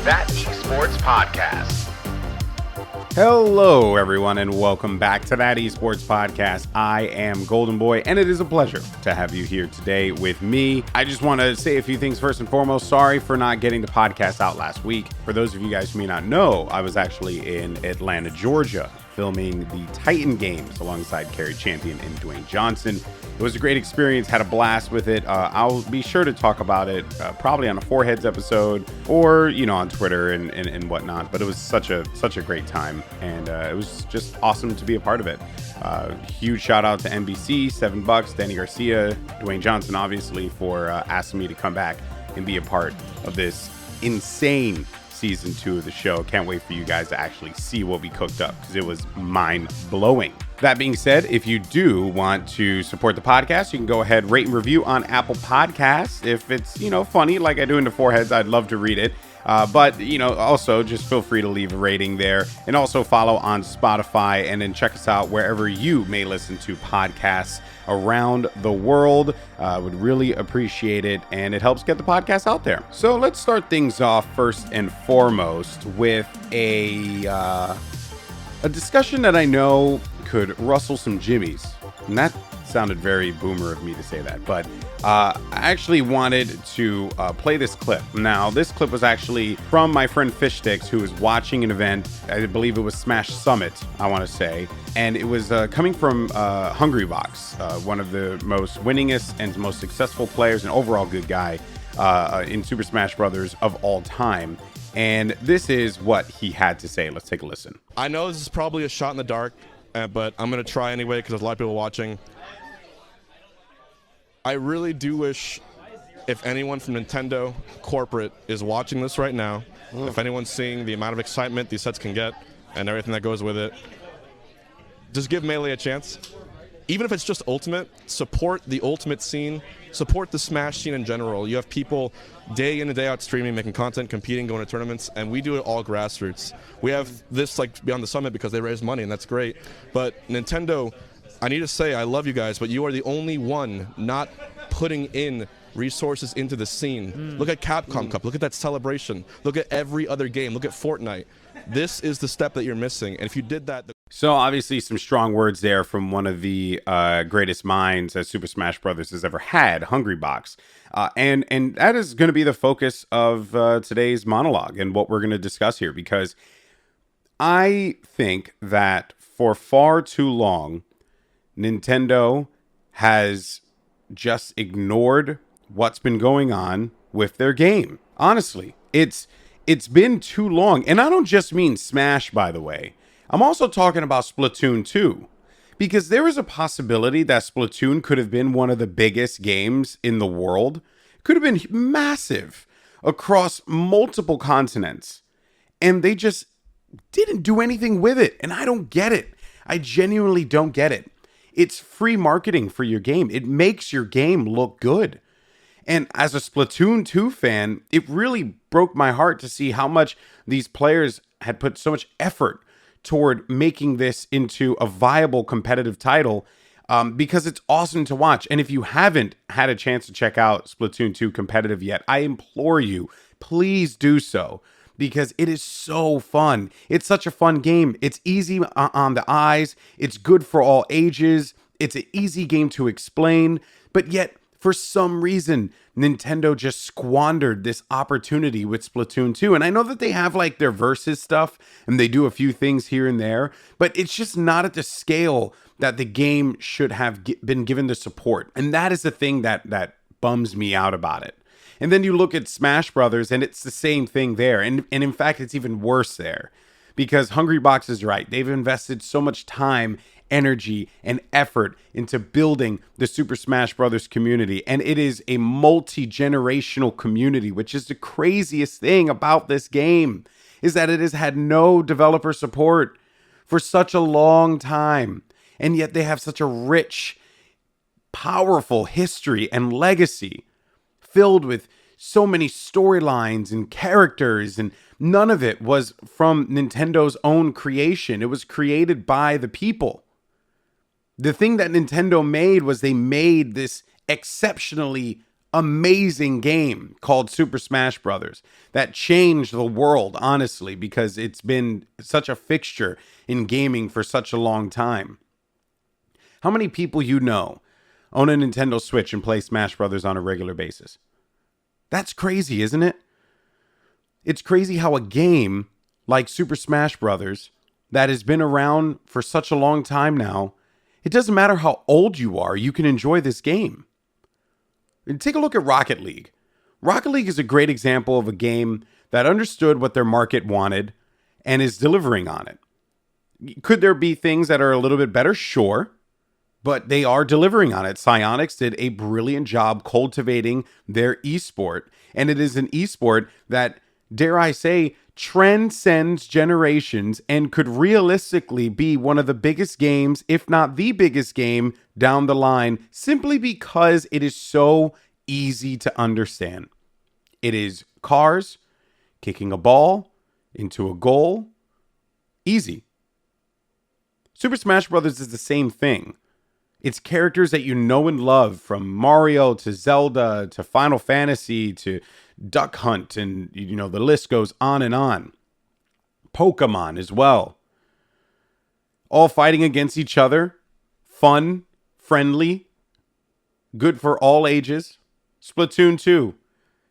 THAT Esports Podcast. Hello, everyone, and welcome back to THAT Esports Podcast. I am Goldenboy, and it is a pleasure to have you here today with me. I just want to say a few things first and foremost. Sorry for not getting the podcast out last week. For those of you guys who may not know, I was actually in Atlanta, Georgia, filming the Titan games alongside Kerry Champion and Dwayne Johnson. It was a great experience, had a blast with it. I'll be sure to talk about it probably on a Four Heads episode or, on Twitter and whatnot. But it was such a great time, and it was just awesome to be a part of it. Huge shout out to NBC, $7, Danny Garcia, Dwayne Johnson, obviously, for asking me to come back and be a part of this insane season 2 of the show. Can't wait for you guys to actually see what we cooked up, because it was mind-blowing. That being said, if you do want to support the podcast, you can go ahead, rate and review on Apple Podcasts. If it's, funny like I do in the Four Heads, I'd love to read it. But also just feel free to leave a rating there, and also follow on Spotify, and then check us out wherever you may listen to podcasts around the world. Would really appreciate it, and it helps get the podcast out there. So let's start things off first and foremost with a discussion that I know could rustle some jimmies, and that sounded very boomer of me to say that, but I actually wanted to play this clip. Now, this clip was actually from my friend Fishsticks, who was watching an event. I believe it was Smash Summit, I want to say, and it was coming from Hungrybox, one of the most winningest and most successful players and overall good guy in Super Smash Brothers of all time. And this is what he had to say. Let's take a listen. I know this is probably a shot in the dark, but I'm going to try anyway because there's a lot of people watching. I really do wish, if anyone from Nintendo corporate is watching this right now, if anyone's seeing the amount of excitement these sets can get and everything that goes with it, just give Melee a chance. Even if it's just Ultimate, support the Ultimate scene, support the Smash scene in general. You have people day in and day out streaming, making content, competing, going to tournaments, and we do it all grassroots. We have this Beyond the Summit because they raise money, and that's great. But Nintendo, I need to say I love you guys, but you are the only one not putting in resources into the scene. Look at Capcom Cup. Look at that celebration. Look at every other game. Look at Fortnite. This is the step that you're missing, and if you did that... So obviously some strong words there from one of the greatest minds that Super Smash Brothers has ever had, Hungrybox. And that is going to be the focus of today's monologue and what we're going to discuss here, because I think that for far too long, Nintendo has just ignored what's been going on with their game. Honestly, it's been too long. And I don't just mean Smash, by the way. I'm also talking about Splatoon 2, because there is a possibility that Splatoon could have been one of the biggest games in the world. It could have been massive across multiple continents, and they just didn't do anything with it. And I don't get it. I genuinely don't get it. It's free marketing for your game. It makes your game look good. And as a Splatoon 2 fan, it really broke my heart to see how much these players had put so much effort toward making this into a viable competitive title, because it's awesome to watch. And if you haven't had a chance to check out Splatoon 2 competitive yet, I implore you, please do so, because it is so fun. It's such a fun game. It's easy on the eyes. It's good for all ages. It's an easy game to explain, but yet for some reason, Nintendo just squandered this opportunity with Splatoon 2. And I know that they have their versus stuff and they do a few things here and there, but it's just not at the scale that the game should have been given the support. And that is the thing that bums me out about it. And then you look at Smash Brothers and it's the same thing there. And in fact, it's even worse there, because Hungrybox is right. They've invested so much time, energy, and effort into building the Super Smash Brothers community, and it is a multi-generational community, which is the craziest thing about this game, is that it has had no developer support for such a long time, and yet they have such a rich, powerful history and legacy filled with so many storylines and characters, and none of it was from Nintendo's own creation. It was created by the people. The thing that Nintendo made was they made this exceptionally amazing game called Super Smash Brothers that changed the world, honestly, because it's been such a fixture in gaming for such a long time. How many people you know own a Nintendo Switch and play Smash Brothers on a regular basis? That's crazy, isn't it? It's crazy how a game like Super Smash Brothers that has been around for such a long time now, it doesn't matter how old you are, you can enjoy this game. And take a look at Rocket League. Rocket League is a great example of a game that understood what their market wanted and is delivering on it. Could there be things that are a little bit better? Sure. But they are delivering on it. Psyonix did a brilliant job cultivating their esport. And it is an esport that, dare I say, transcends generations and could realistically be one of the biggest games, if not the biggest game, down the line, simply because it is so easy to understand. It is cars kicking a ball into a goal. Easy. Super Smash Brothers is the same thing. It's characters that you know and love, from Mario to Zelda to Final Fantasy to Duck Hunt, and you know the list goes on and on. Pokemon as well. All fighting against each other. Fun, friendly, good for all ages. Splatoon 2.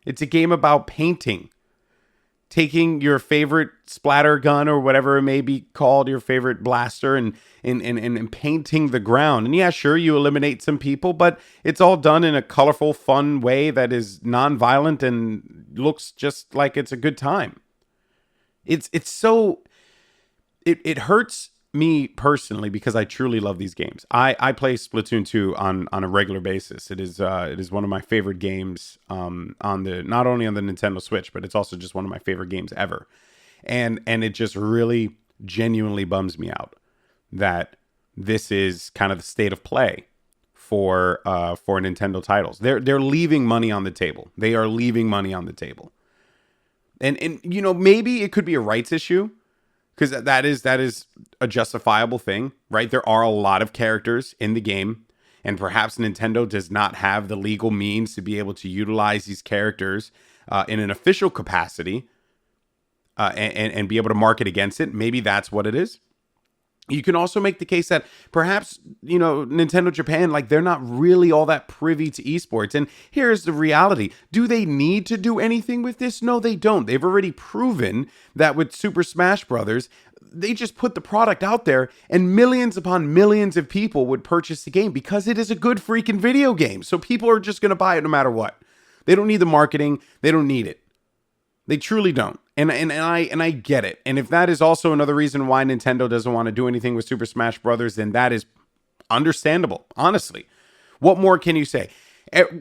It's a game about painting. Taking your favorite splatter gun or whatever it may be called, your favorite blaster, and painting the ground. And yeah, sure, you eliminate some people, but it's all done in a colorful, fun way that is non-violent and looks just like it's a good time. It hurts me personally because I truly love these games. I play Splatoon 2 on a regular basis. It is one of my favorite games on the, not only on the Nintendo Switch, but it's also just one of my favorite games ever. And it just really genuinely bums me out that this is kind of the state of play for Nintendo titles. They're leaving money on the table. They are leaving money on the table. And you know, maybe it could be a rights issue, because that is a justifiable thing, right? There are a lot of characters in the game, and perhaps Nintendo does not have the legal means to be able to utilize these characters in an official capacity and be able to market against it. Maybe that's what it is. You can also make the case that perhaps, you know, Nintendo Japan, like, they're not really all that privy to esports. And here's the reality. Do they need to do anything with this? No, they don't. They've already proven that with Super Smash Brothers, they just put the product out there and millions upon millions of people would purchase the game because it is a good freaking video game. So people are just going to buy it no matter what. They don't need the marketing. They don't need it. They truly don't. And I get it. And if that is also another reason why Nintendo doesn't want to do anything with Super Smash Brothers, then that is understandable, honestly. What more can you say?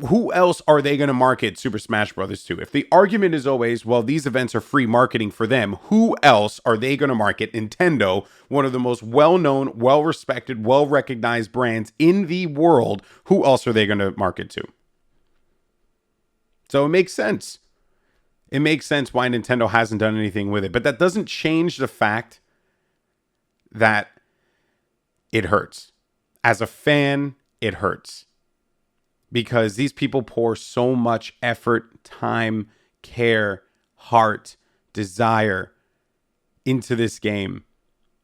Who else are they going to market Super Smash Brothers to? If the argument is always, well, these events are free marketing for them, who else are they going to market? Nintendo, one of the most well-known, well-respected, well-recognized brands in the world, who else are they going to market to? So it makes sense. It makes sense why Nintendo hasn't done anything with it. But that doesn't change the fact that it hurts. As a fan, it hurts. Because these people pour so much effort, time, care, heart, desire into this game.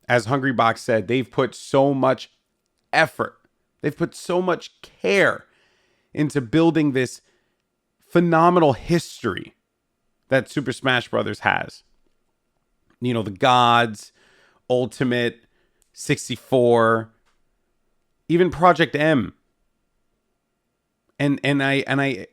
As Hungrybox said, they've put so much effort. They've put so much care into building this phenomenal history that Super Smash Brothers has. You know, the gods, Ultimate, 64, even Project M. And it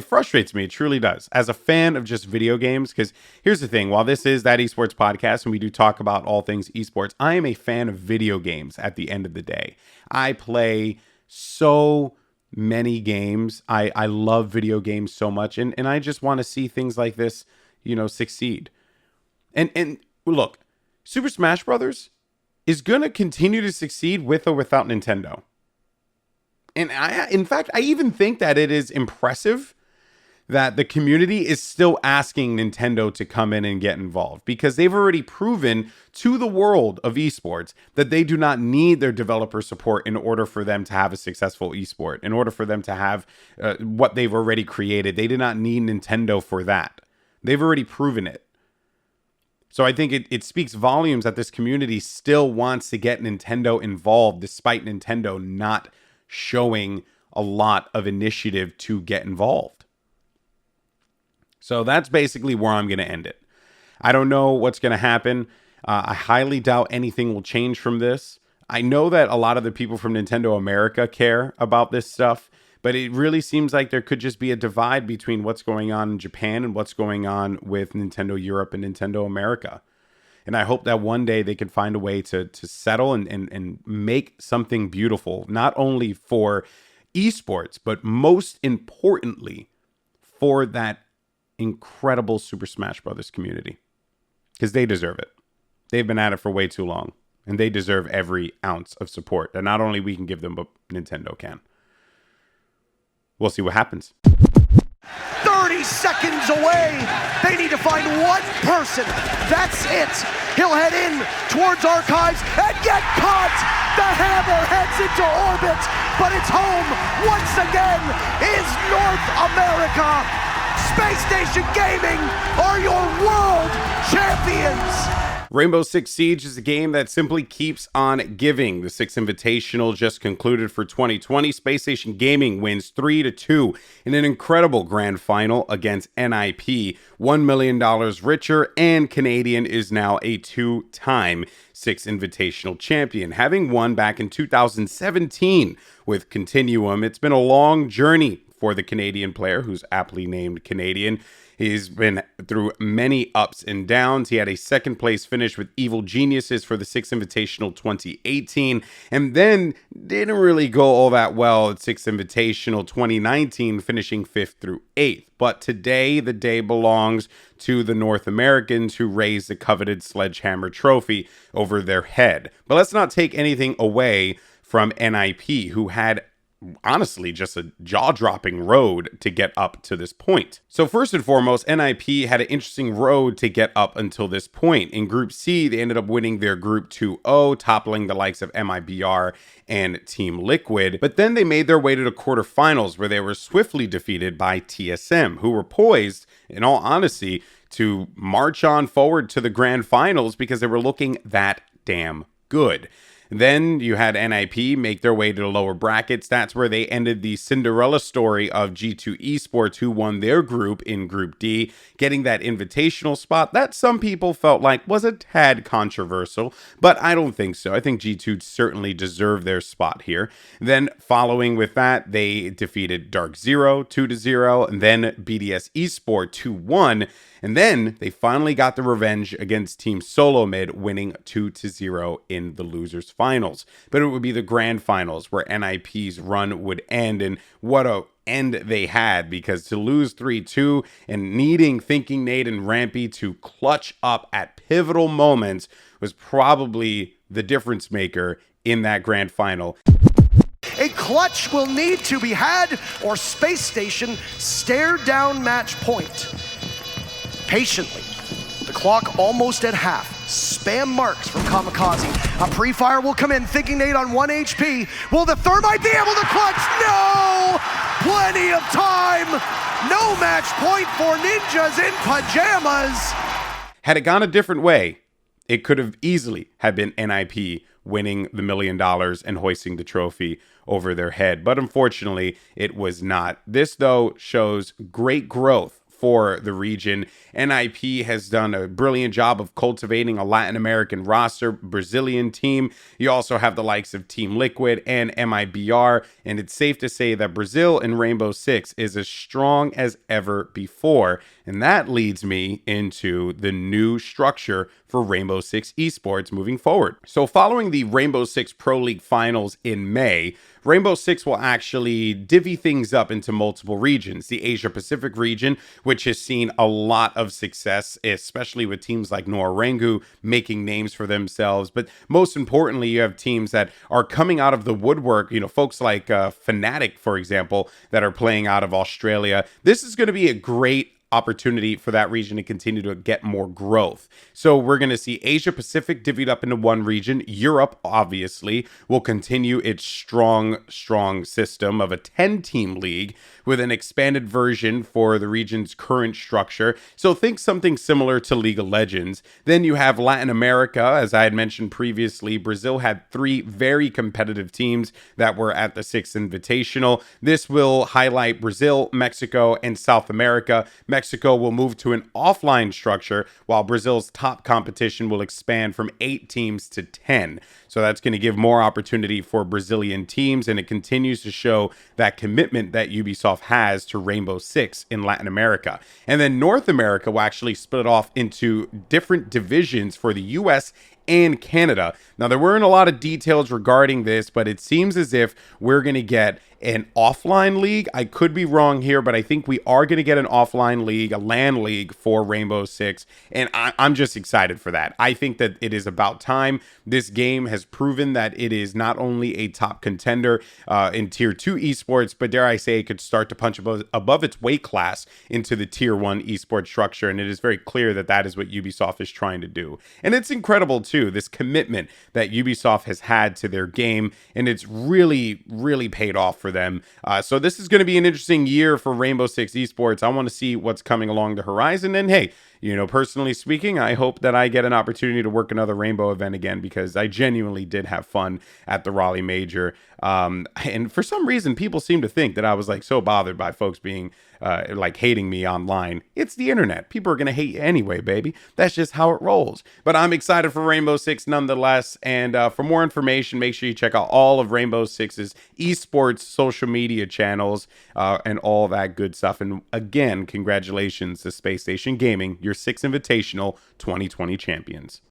frustrates me. It truly does. As a fan of just video games, because here's the thing, while this is That Esports Podcast and we do talk about all things esports, I am a fan of video games at the end of the day. I play so many games. I love video games so much, and I just want to see things like this, you know, succeed. And look, Super Smash Brothers is going to continue to succeed with or without Nintendo. And in fact, I even think that it is impressive that the community is still asking Nintendo to come in and get involved, because they've already proven to the world of esports that they do not need their developer support in order for them to have a successful esport, in order for them to have what they've already created. They do not need Nintendo for that. They've already proven it. So I think it speaks volumes that this community still wants to get Nintendo involved, despite Nintendo not showing a lot of initiative to get involved. So that's basically where I'm going to end it. I don't know what's going to happen. I highly doubt anything will change from this. I know that a lot of the people from Nintendo America care about this stuff, but it really seems like there could just be a divide between what's going on in Japan and what's going on with Nintendo Europe and Nintendo America. And I hope that one day they can find a way to settle and make something beautiful, not only for esports, but most importantly, for that incredible Super Smash Brothers community, because they deserve it. They've been at it for way too long, and they deserve every ounce of support that not only we can give them, but Nintendo can. We'll see what happens. 30 seconds away. They need to find one person. That's it. He'll head in towards Archives and get caught. The hammer heads into orbit, but it's home once again is North America. Space Station Gaming are your world champions. Rainbow Six Siege is a game that simply keeps on giving. The Six Invitational just concluded for 2020. Space Station Gaming wins 3-2 in an incredible grand final against NIP. $1 million richer, and Canadian is now a two-time Six Invitational champion, having won back in 2017 with Continuum. It's been a long journey for the Canadian player, who's aptly named Canadian. He's been through many ups and downs. He had a second place finish with Evil Geniuses for the Six Invitational 2018, and then didn't really go all that well at Six Invitational 2019, finishing 5th through 8th. But today, the day belongs to the North Americans, who raised the coveted Sledgehammer Trophy over their head. But let's not take anything away from NIP, who had honestly just a jaw-dropping road to get up to this point. So first and foremost, NIP had an interesting road to get up until this point. In Group C, they ended up winning their Group 2-0, toppling the likes of MIBR and Team Liquid. But then they made their way to the quarterfinals, where they were swiftly defeated by TSM, who were poised, in all honesty, to march on forward to the grand finals because they were looking that damn good. Then you had NIP make their way to the lower brackets. That's where they ended the Cinderella story of G2 Esports, who won their group in Group D, getting that invitational spot that some people felt like was a tad controversial, but I don't think so. I think G2 certainly deserved their spot here. Then following with that, they defeated Dark Zero 2-0, and then BDS Esports 2-1. And then they finally got the revenge against Team Solo Mid, winning 2-0 in the losers finals. But it would be the grand finals where NIP's run would end, and what a end they had, because to lose 3-2 and needing Thinking Nate and Rampy to clutch up at pivotal moments was probably the difference maker in that grand final. A clutch will need to be had, or Space Station stare down match point. Patiently, the clock almost at half. Spam marks from Kamikaze. A pre-fire will come in, Thinking Nate on 1 HP. Will the Thermite be able to clutch? No! Plenty of time! No match point for Ninjas in Pajamas! Had it gone a different way, it could have easily have been NIP winning the $1 million and hoisting the trophy over their head. But unfortunately, it was not. This, though, shows great growth for the region. NIP has done a brilliant job of cultivating a Latin American roster, Brazilian team. You also have the likes of Team Liquid and MIBR, and it's safe to say that Brazil in Rainbow Six is as strong as ever before. And that leads me into the new structure for for Rainbow Six Esports moving forward. So following the Rainbow Six Pro League finals in May, Rainbow Six will actually divvy things up into multiple regions. The Asia Pacific region, which has seen a lot of success, especially with teams like Norengu making names for themselves. But most importantly, you have teams that are coming out of the woodwork, folks like Fnatic, for example, that are playing out of Australia. This is going to be a great opportunity for that region to continue to get more growth. So we're going to see Asia Pacific divvied up into one region. Europe, obviously, will continue its strong system of a 10-team league with an expanded version for the region's current structure. So think something similar to League of Legends. Then you have Latin America. As I had mentioned previously, Brazil had 3 very competitive teams that were at the Six Invitational. This will highlight Brazil, Mexico, and South America. Mexico will move to an offline structure, while Brazil's top competition will expand from 8 teams to 10. So that's going to give more opportunity for Brazilian teams, and it continues to show that commitment that Ubisoft has to Rainbow Six in Latin America. And then North America will actually split off into different divisions for the US and Canada. Now, there weren't a lot of details regarding this, but it seems as if we're going to get an offline league. I could be wrong here, but I think we are going to get an offline league, a LAN league for Rainbow Six, and I'm just excited for that. I think that it is about time. This game has proven that it is not only a top contender in Tier 2 esports, but dare I say it could start to punch above its weight class into the Tier 1 esports structure, and it is very clear that that is what Ubisoft is trying to do. And it's incredible, too, this commitment that Ubisoft has had to their game, and it's really, really paid off for them. So this is going to be an interesting year for Rainbow Six Esports. I want to see what's coming along the horizon. And hey, personally speaking, I hope that I get an opportunity to work another Rainbow event again, because I genuinely did have fun at the Raleigh Major. And for some reason, people seem to think that I was so bothered by folks being hating me online. It's the internet. People are going to hate you anyway, baby. That's just how it rolls. But I'm excited for Rainbow Six nonetheless. And for more information, make sure you check out all of Rainbow Six's esports social media channels and all that good stuff. And again, congratulations to Space Station Gaming, your Six Invitational 2020 champions.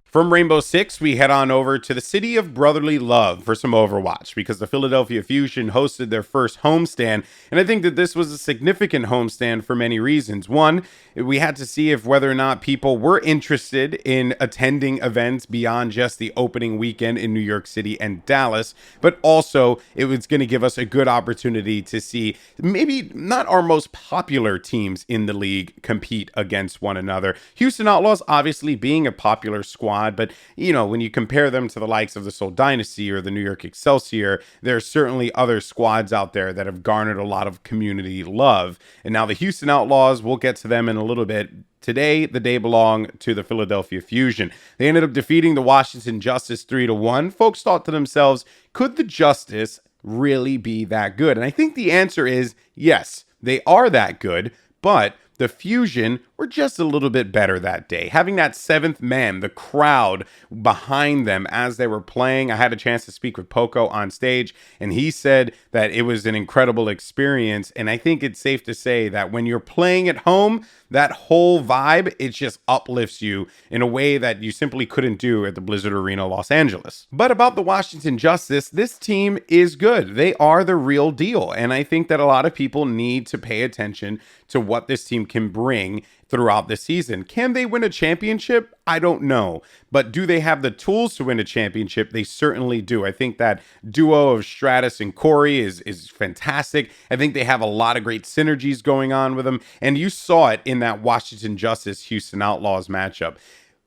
From Rainbow Six, we head on over to the city of brotherly love for some Overwatch, because the Philadelphia Fusion hosted their first homestand, and I think that this was a significant homestand for many reasons. One, we had to see if whether or not people were interested in attending events beyond just the opening weekend in New York City and Dallas, but also it was going to give us a good opportunity to see maybe not our most popular teams in the league compete against one another. Houston Outlaws obviously being a popular squad, but when you compare them to the likes of the Seoul Dynasty or the New York Excelsior, there are certainly other squads out there that have garnered a lot of community love. And now the Houston Outlaws, we'll get to them in a little bit. Today, the day belonged to the Philadelphia Fusion. They ended up defeating the Washington Justice 3-1. Folks thought to themselves, could the Justice really be that good? And I think the answer is yes, they are that good, but the Fusion were just a little bit better that day. Having that 7th man, the crowd behind them as they were playing. I had a chance to speak with Poco on stage, and he said that it was an incredible experience. And I think it's safe to say that when you're playing at home, that whole vibe, it just uplifts you in a way that you simply couldn't do at the Blizzard Arena Los Angeles. But about the Washington Justice, this team is good. They are the real deal. And I think that a lot of people need to pay attention to what this team can bring throughout the season. Can they win a championship? I don't know. But do they have the tools to win a championship? They certainly do. I think that duo of Stratus and Corey is fantastic. I think they have a lot of great synergies going on with them. And you saw it in that Washington Justice Houston Outlaws matchup.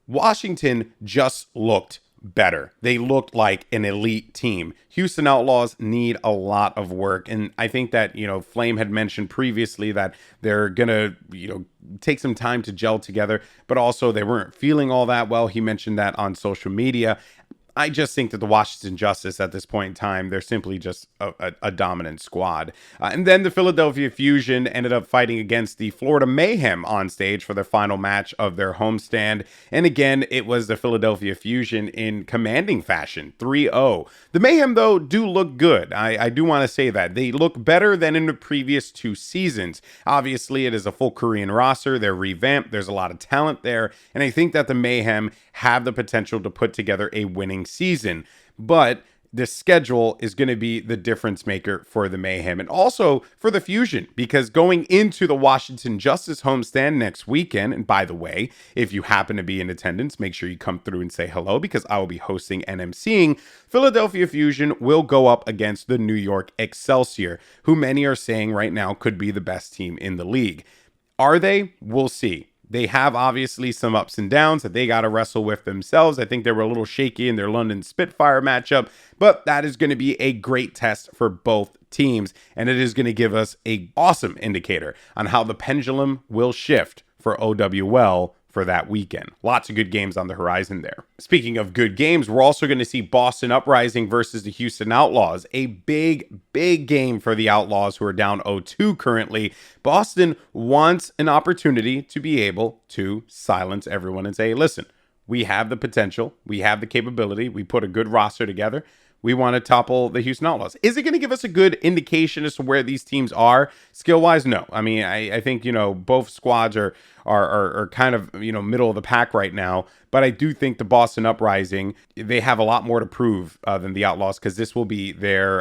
Washington just looked better. They looked like an elite team. Houston Outlaws need a lot of work. And I think that, Flame had mentioned previously that they're going to, take some time to gel together, but also they weren't feeling all that well. He mentioned that on social media. I just think that the Washington Justice at this point in time, they're simply just a dominant squad. And then the Philadelphia Fusion ended up fighting against the Florida Mayhem on stage for their final match of their homestand. And again, it was the Philadelphia Fusion in commanding fashion, 3-0. The Mayhem, though, do look good. I do want to say that. They look better than in the previous 2 seasons. Obviously, it is a full Korean roster. They're revamped. There's a lot of talent there. And I think that the Mayhem have the potential to put together a winning season. But the schedule is going to be the difference maker for the Mayhem and also for the Fusion, because going into the Washington Justice homestand next weekend, and by the way, if you happen to be in attendance, make sure you come through and say hello, because I will be hosting and emceeing. Philadelphia Fusion will go up against the New York Excelsior, who many are saying right now could be the best team in the league. Are they? We'll see. They have obviously some ups and downs that they got to wrestle with themselves. I think they were a little shaky in their London Spitfire matchup, but that is going to be a great test for both teams, and it is going to give us an awesome indicator on how the pendulum will shift for OWL for that weekend. Lots of good games on the horizon there. Speaking of good games, we're also going to see Boston Uprising versus the Houston Outlaws. A big game for the Outlaws, who are down 0-2 currently. Boston wants an opportunity to be able to silence everyone and say, listen, we have the potential, we have the capability, we put a good roster together. We want to topple the Houston Outlaws. Is it going to give us a good indication as to where these teams are skill-wise? No. I mean, I think, both squads are kind of, middle of the pack right now. But I do think the Boston Uprising, they have a lot more to prove than the Outlaws, because this will be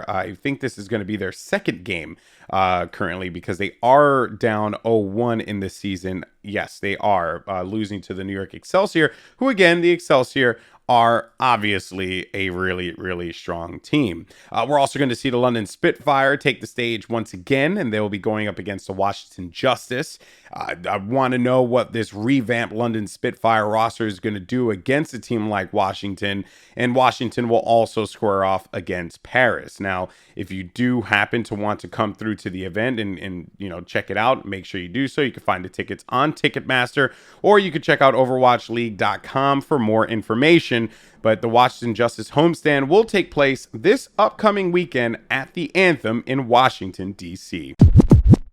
I think this is going to be their second game currently, because they are down 0-1 in this season. Yes, they are losing to the New York Excelsior, who, again, the Excelsior are obviously a really, really strong team. We're also going to see the London Spitfire take the stage once again, and they will be going up against the Washington Justice. I want to know what this revamped London Spitfire roster is going to do against a team like Washington, and Washington will also square off against Paris. Now, if you do happen to want to come through to the event and check it out, make sure you do so. You can find the tickets on Ticketmaster, or you can check out overwatchleague.com for more information. But the Washington Justice homestand will take place this upcoming weekend at the Anthem in Washington, D.C.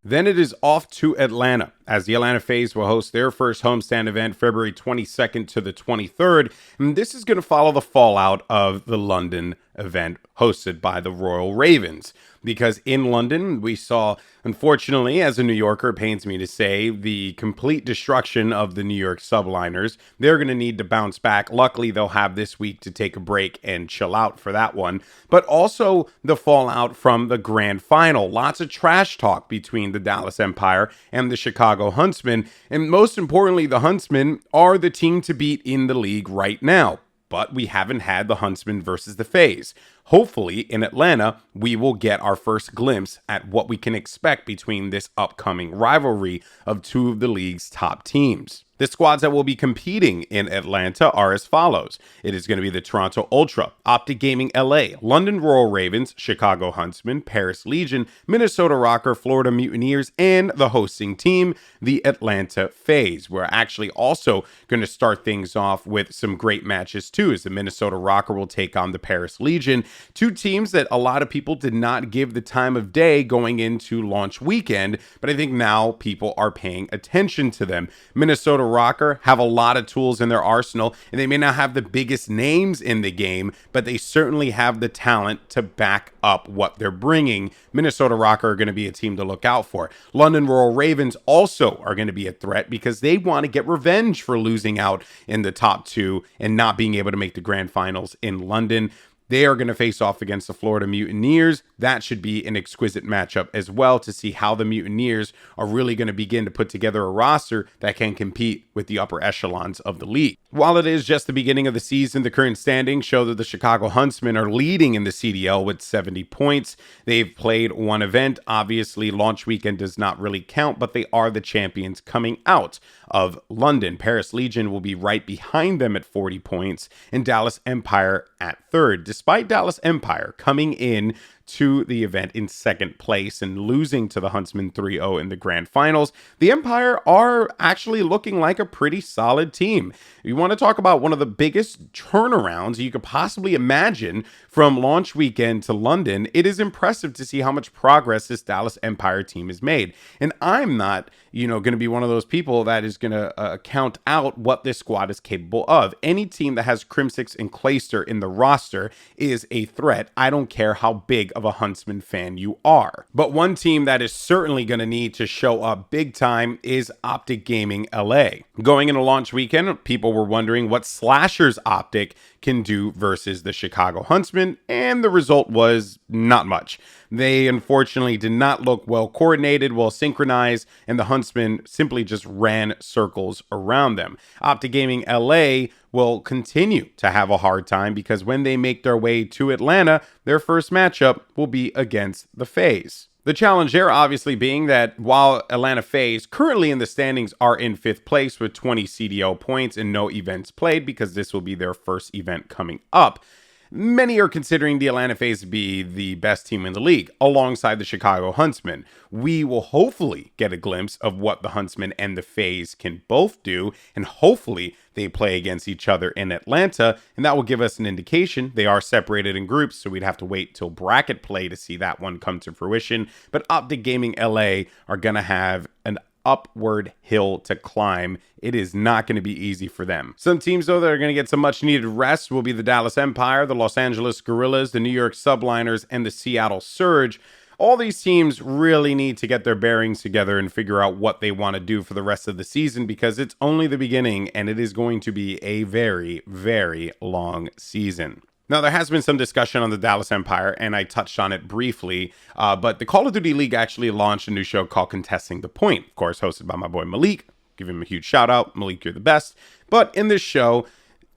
Then it is off to Atlanta, as the Atlanta FaZe will host their first homestand event February 22nd to the 23rd. And this is going to follow the fallout of the London event hosted by the Royal Ravens. Because in London, we saw, unfortunately, as a New Yorker, it pains me to say, the complete destruction of the New York subliners. They're going to need to bounce back. Luckily, they'll have this week to take a break and chill out for that one. But also the fallout from the grand final. Lots of trash talk between the Dallas Empire and the Chicago Huntsmen. And most importantly, the Huntsmen are the team to beat in the league right now. But we haven't had the Huntsmen versus the FaZe. Hopefully, in Atlanta, we will get our first glimpse at what we can expect between this upcoming rivalry of two of the league's top teams. The squads that will be competing in Atlanta are as follows. It is going to be the Toronto Ultra, Optic Gaming LA, London Royal Ravens, Chicago Huntsmen, Paris Legion, Minnesota Rocker, Florida Mutineers, and the hosting team, the Atlanta FaZe. We're actually also going to start things off with some great matches too, as the Minnesota Rocker will take on the Paris Legion, two teams that a lot of people did not give the time of day going into launch weekend, but I think now people are paying attention to them. Minnesota Rocker have a lot of tools in their arsenal, and they may not have the biggest names in the game, but they certainly have the talent to back up what they're bringing. Minnesota Rocker are going to be a team to look out for. London Royal Ravens also are going to be a threat, because they want to get revenge for losing out in the top two and not being able to make the grand finals in London. They are going to face off against the Florida Mutineers. That should be an exquisite matchup as well, to see how the Mutineers are really going to begin to put together a roster that can compete with the upper echelons of the league. While it is just the beginning of the season, the current standings show that the Chicago Huntsmen are leading in the CDL with 70 points. They've played one event. Obviously, launch weekend does not really count, but they are the champions coming out of London. Paris Legion will be right behind them at 40 points, and Dallas Empire at third. Despite Dallas Empire coming in to the event in second place and losing to the Huntsmen 3-0 in the grand finals, the Empire are actually looking like a pretty solid team. You want to talk about one of the biggest turnarounds you could possibly imagine from launch weekend to London. It is impressive to see how much progress this Dallas Empire team has made. And I'm not, going to be one of those people that is going to count out what this squad is capable of. Any team that has Crimsix and Clayster in the roster is a threat. I don't care how big of a Huntsman fan you are. But one team that is certainly going to need to show up big time is Optic Gaming LA. Going into launch weekend, people were wondering what Slasher's Optic can do versus the Chicago Huntsmen, and the result was not much. They unfortunately did not look well coordinated, well synchronized, and the Huntsmen simply just ran circles around them. Optic Gaming LA will continue to have a hard time because when they make their way to Atlanta, their first matchup will be against the FaZe. The challenge there obviously being that while Atlanta FaZe currently in the standings are in 5th place with 20 CDL points and no events played because this will be their first event coming up, many are considering the Atlanta FaZe to be the best team in the league alongside the Chicago Huntsmen. We will hopefully get a glimpse of what the Huntsmen and the FaZe can both do, and hopefully they play against each other in Atlanta, and that will give us an indication. They are separated in groups, so we'd have to wait till bracket play to see that one come to fruition. But Optic Gaming LA are going to have an upward hill to climb. It is not going to be easy for them. Some teams, though, that are going to get some much needed rest will be the Dallas Empire, the Los Angeles Guerrillas, the New York Subliners, and the Seattle Surge. All these teams really need to get their bearings together and figure out what they want to do for the rest of the season, because it's only the beginning and it is going to be a very, very long season. Now, there has been some discussion on the Dallas Empire, and I touched on it briefly, but the Call of Duty League actually launched a new show called Contesting the Point, of course, hosted by my boy Malik. Give him a huge shout out. Malik, you're the best. But in this show,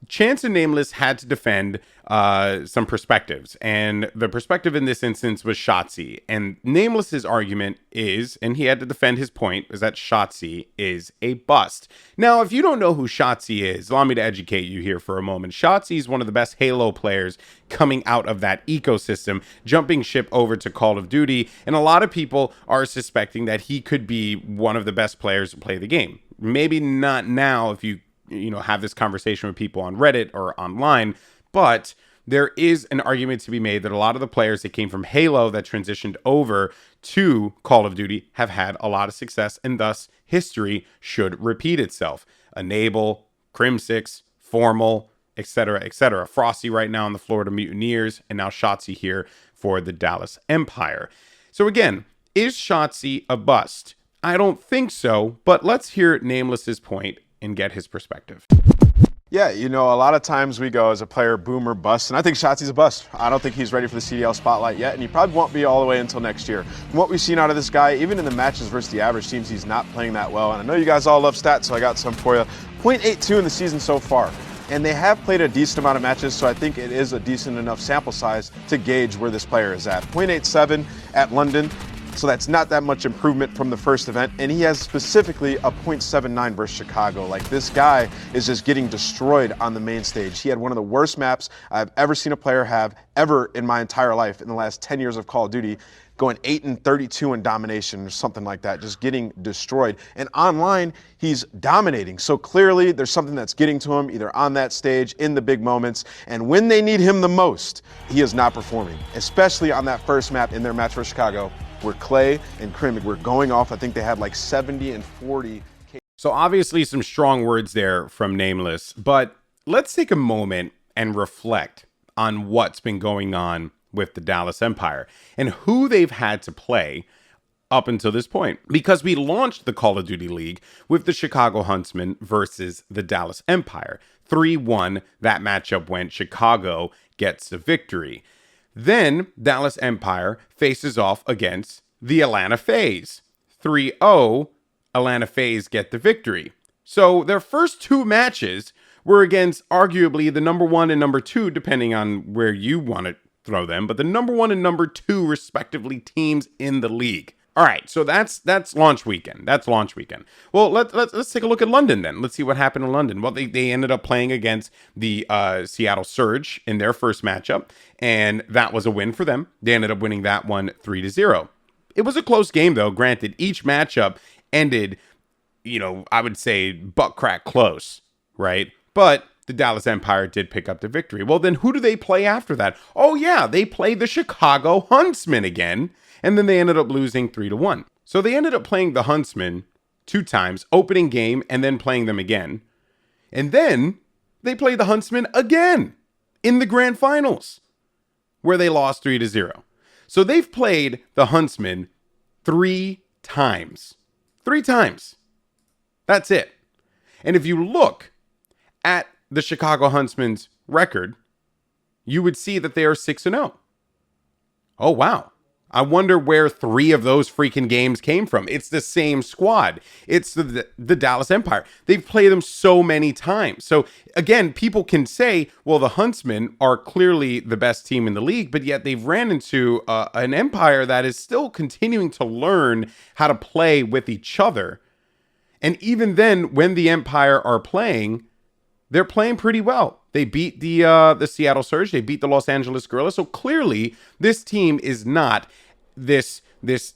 Chance and Nameless had to defend some perspectives, and the perspective in this instance was Shotzi. And Nameless's argument is, and he had to defend his point, is that Shotzi is a bust. Now, if you don't know who Shotzi is, allow me to educate you here for a moment. Shotzi is one of the best Halo players coming out of that ecosystem, jumping ship over to Call of Duty, and a lot of people are suspecting that he could be one of the best players to play the game. Maybe not now if you have this conversation with people on Reddit or online, but there is an argument to be made that a lot of the players that came from Halo that transitioned over to Call of Duty have had a lot of success, and thus history should repeat itself. Enable, Crimsix, Formal, etc., etc. Frosty right now on the Florida Mutineers, and now Shotzi here for the Dallas Empire. So again, is Shotzi a bust? I don't think so, but let's hear Nameless's point and get his perspective. Yeah, a lot of times we go as a player, boom or bust, and I think Shotzi's a bust. I don't think he's ready for the CDL spotlight yet, and he probably won't be all the way until next year. From what we've seen out of this guy, even in the matches versus the average teams, he's not playing that well, and I know you guys all love stats, so I got some for you. 0.82 in the season so far, and they have played a decent amount of matches, so I think it is a decent enough sample size to gauge where this player is at. 0.87 at London. So that's not that much improvement from the first event. And he has specifically a 0.79 versus Chicago. Like, this guy is just getting destroyed on the main stage. He had one of the worst maps I've ever seen a player have ever in my entire life in the last 10 years of Call of Duty, going 8-32 in domination or something like that, just getting destroyed. And online, he's dominating. So clearly there's something that's getting to him, either on that stage, in the big moments. And when they need him the most, he is not performing, especially on that first map in their match for Chicago, where Clay and Krim were going off. I think they had like 70 and 40. So obviously some strong words there from Nameless, but let's take a moment and reflect on what's been going on with the Dallas Empire and who they've had to play up until this point. Because we launched the Call of Duty League with the Chicago Huntsmen versus the Dallas Empire. 3-1, that matchup went. Chicago gets the victory. Then Dallas Empire faces off against the Atlanta FaZe. 3-0, Atlanta FaZe get the victory. So their first two matches were against arguably the number 1 and number 2, depending on where you want to throw them, but the number 1 and number 2 respectively teams in the league. All right, so that's launch weekend. That's launch weekend. Well, let's take a look at London then. Let's see what happened in London. Well, they ended up playing against the Seattle Surge in their first matchup, and that was a win for them. They ended up winning that one 3-0. It was a close game, though. Granted, each matchup ended, I would say butt crack close, right? But the Dallas Empire did pick up the victory. Well, then who do they play after that? Oh, yeah, they play the Chicago Huntsmen again. And then they ended up losing 3-1. So they ended up playing the Huntsmen 2 times, opening game, and then playing them again. And then they played the Huntsmen again in the grand finals, where they lost 3-0. So they've played the Huntsmen 3 times. 3 times. That's it. And if you look at the Chicago Huntsmen's record, you would see that they are 6-0. Oh, wow. I wonder where 3 of those freaking games came from. It's the same squad. It's the Dallas Empire. They've played them so many times. So again, people can say, well, the Huntsmen are clearly the best team in the league, but yet they've ran into an Empire that is still continuing to learn how to play with each other. And even then, when the Empire are playing, they're playing pretty well. They beat the Seattle Surge. They beat the Los Angeles Guerrillas. So clearly, this team is not this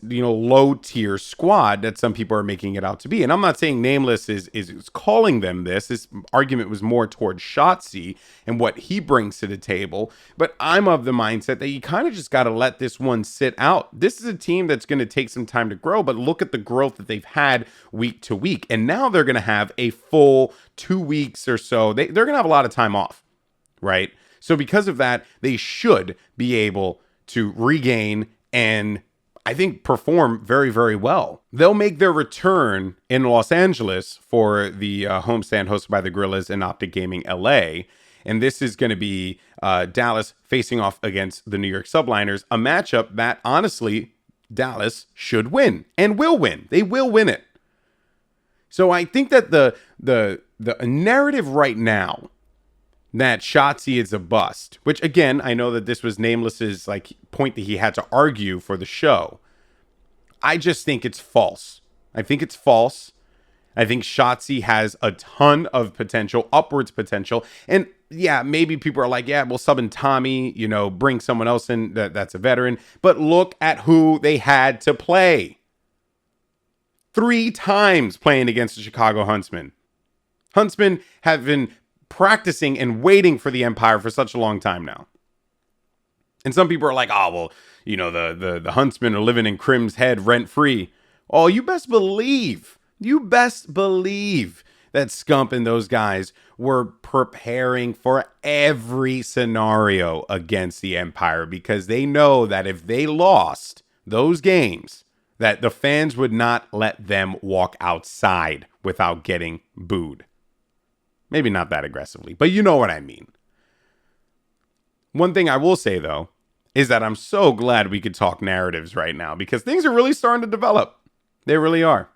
low tier squad that some people are making it out to be. And I'm not saying Nameless is calling them this. This argument was more towards Shotzi and what he brings to the table. But I'm of the mindset that you kind of just got to let this one sit out. This is a team that's going to take some time to grow, but look at the growth that they've had week to week. And now they're going to have a full 2 weeks or so. They're going to have a lot of time off, right? So because of that, they should be able to regain and I think perform very, very well. They'll make their return in Los Angeles for the homestand hosted by the Guerrillas and Optic Gaming LA. And this is going to be Dallas facing off against the New York Subliners, a matchup that honestly Dallas should win and will win. They will win it. So I think that the narrative right now that Shotzi is a bust, which again, I know that this was Nameless's point that he had to argue for the show. I just think it's false. I think it's false. I think Shotzi has a ton of potential, upwards potential. And yeah, maybe people are like, yeah, we'll sub in Tommy, bring someone else in that's a veteran. But look at who they had to play. 3 times playing against the Chicago Huntsmen. Huntsmen have been practicing and waiting for the Empire for such a long time now. And some people are like, oh, well, the Huntsmen are living in Crim's head rent free. Oh, you best believe that Scump and those guys were preparing for every scenario against the Empire because they know that if they lost those games, that the fans would not let them walk outside without getting booed. Maybe not that aggressively, but you know what I mean. One thing I will say, though, is that I'm so glad we could talk narratives right now because things are really starting to develop. They really are.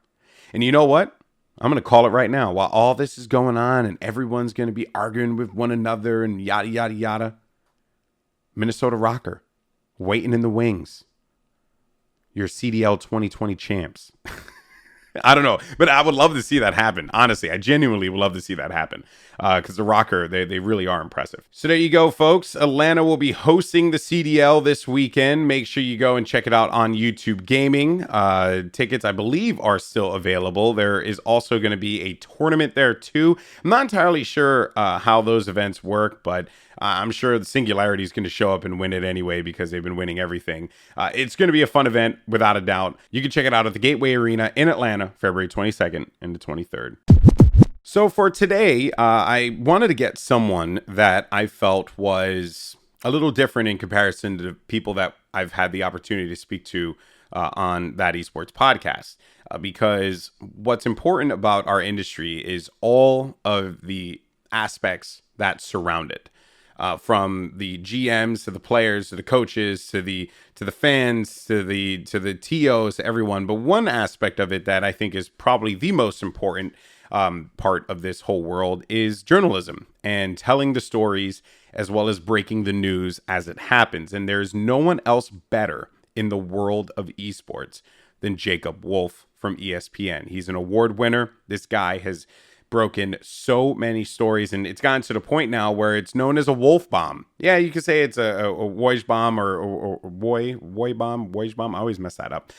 And you know what? I'm going to call it right now. While all this is going on and everyone's going to be arguing with one another and yada, yada, yada, Minnesota Rocker, waiting in the wings. Your CDL 2020 champs. I don't know, but I would love to see that happen. Honestly, I genuinely would love to see that happen because the Rocker, they really are impressive. So there you go, folks. Atlanta will be hosting the CDL this weekend. Make sure you go and check it out on YouTube Gaming. Tickets, I believe, are still available. There is also going to be a tournament there, too. I'm not entirely sure how those events work, but I'm sure the Singularity is going to show up and win it anyway because they've been winning everything. It's going to be a fun event, without a doubt. You can check it out at the Gateway Arena in Atlanta, February 22nd and the 23rd. So for today, I wanted to get someone that I felt was a little different in comparison to the people that I've had the opportunity to speak to on That Esports Podcast. Because what's important about our industry is all of the aspects that surround it. From the GMs to the players to the coaches to the fans to the TOs to everyone. But one aspect of it that I think is probably the most important part of this whole world is journalism and telling the stories as well as breaking the news as it happens. And there's no one else better in the world of esports than Jacob Wolf from ESPN. He's an award winner. This guy has broken so many stories, and it's gotten to the point now where it's known as a wolf bomb. Yeah, you could say it's a Woj bomb or Woj bomb. I always mess that up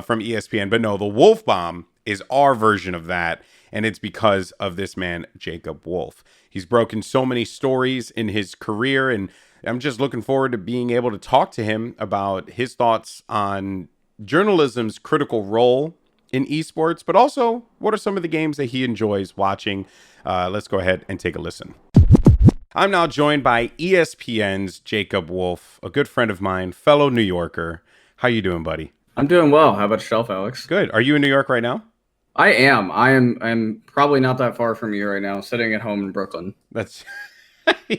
from ESPN. But no, the wolf bomb is our version of that, and it's because of this man, Jacob Wolf. He's broken so many stories in his career, and I'm just looking forward to being able to talk to him about his thoughts on journalism's critical role in esports, but also what are some of the games that he enjoys watching. Let's go ahead and take a listen. I'm now joined by ESPN's Jacob Wolf, a good friend of mine, fellow New Yorker. How you doing, buddy? I'm doing well. How about yourself, Alex? Good. Are you in New York right now? I am. I'm probably not that far from you right now, sitting at home in Brooklyn. That's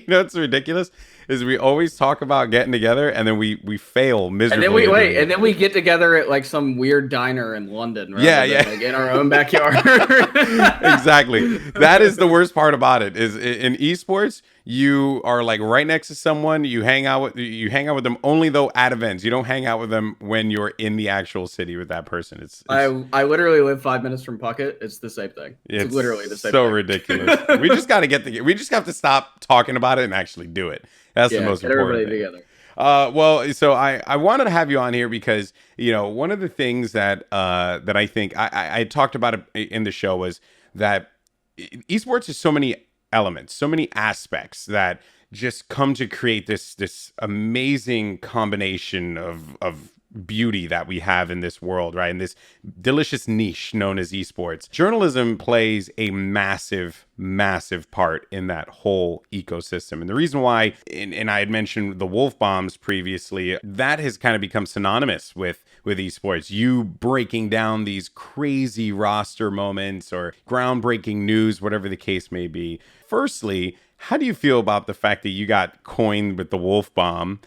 what's ridiculous is we always talk about getting together and then we fail miserably. And then we get together at like some weird diner in London, right? Yeah. Like in our own backyard. Exactly. That is the worst part about it. Is in esports, you are like right next to someone. You hang out with them only though at events. You don't hang out with them when you're in the actual city with that person. It's I literally live 5 minutes from Puckett. It's the same thing. It's literally the same thing. So ridiculous. We just got to we just have to stop talking about it and actually do it. That's the most important everybody thing. Together. Well, so I wanted to have you on here because, one of the things that that I think I talked about it in the show was that esports is so many elements, so many aspects that just come to create this amazing combination of beauty that we have in this world, right? In this delicious niche known as esports. Journalism plays a massive, massive part in that whole ecosystem. And the reason why, and I had mentioned the wolf bombs previously, that has kind of become synonymous with esports. You breaking down these crazy roster moments or groundbreaking news, whatever the case may be. Firstly, how do you feel about the fact that you got coined with the wolf bomb?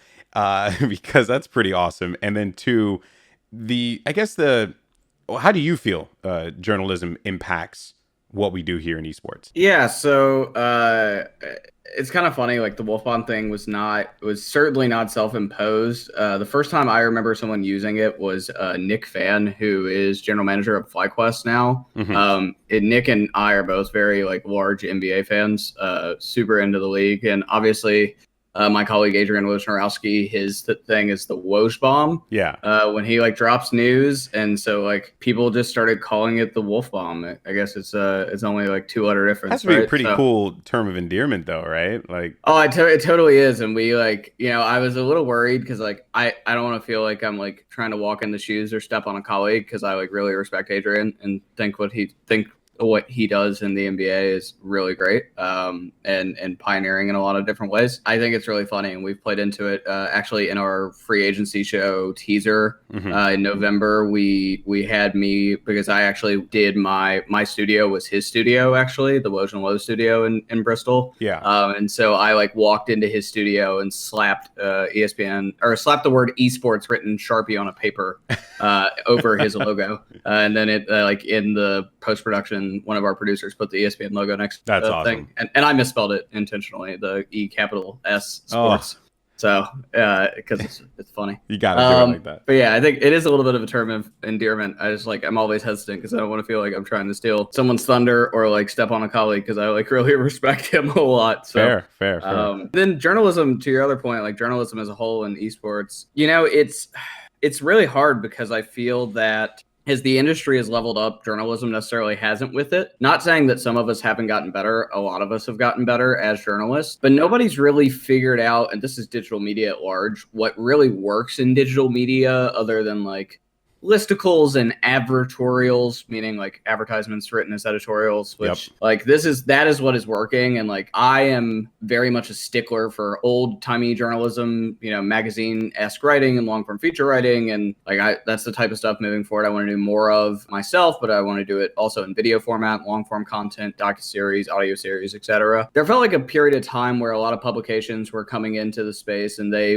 Because that's pretty awesome. And then two, how do you feel journalism impacts what we do here in esports? Yeah, so it's kind of funny. Like the Wolfbond thing was certainly not self-imposed. The first time I remember someone using it was Nick Fan, who is general manager of FlyQuest now. Mm-hmm. And Nick and I are both very large NBA fans, super into the league, and obviously. My colleague Adrian Wojnarowski, his thing is the Woj bomb. Yeah. When he drops news, and so people just started calling it the Wolf bomb. I guess it's only 2-letter difference. That's a pretty cool term of endearment, though, right? It totally is. And we I was a little worried because I don't want to feel like I'm trying to walk in the shoes or step on a colleague because I really respect Adrian and think what he does in the NBA is really great and pioneering in a lot of different ways. I think it's really funny, and we've played into it actually in our free agency show teaser. Mm-hmm. In November. We had me because I actually did my studio was his studio, actually, the Woj and Lowe studio in Bristol. Yeah. And so I walked into his studio and slapped ESPN or slapped the word esports written Sharpie on a paper over his logo, and then it in the post production. One of our producers put the ESPN logo next to the awesome thing. And I misspelled it intentionally, the E capital S sports. Oh. So, because it's funny. You got to do it like that. But yeah, I think it is a little bit of a term of endearment. I just I'm always hesitant because I don't want to feel like I'm trying to steal someone's thunder or step on a colleague because I really respect him a lot. So, fair. Then journalism, to your other point, journalism as a whole in esports, it's really hard because I feel that as the industry has leveled up, journalism necessarily hasn't with it. Not saying that some of us haven't gotten better. A lot of us have gotten better as journalists, but nobody's really figured out, and this is digital media at large, what really works in digital media other than listicles and advertorials, meaning advertisements written as editorials, which that is what is working. And I am very much a stickler for old timey journalism, magazine-esque writing and long form feature writing. And that's the type of stuff moving forward I want to do more of myself, but I want to do it also in video format, long form content, docuseries, audio series, etc. There felt like a period of time where a lot of publications were coming into the space and they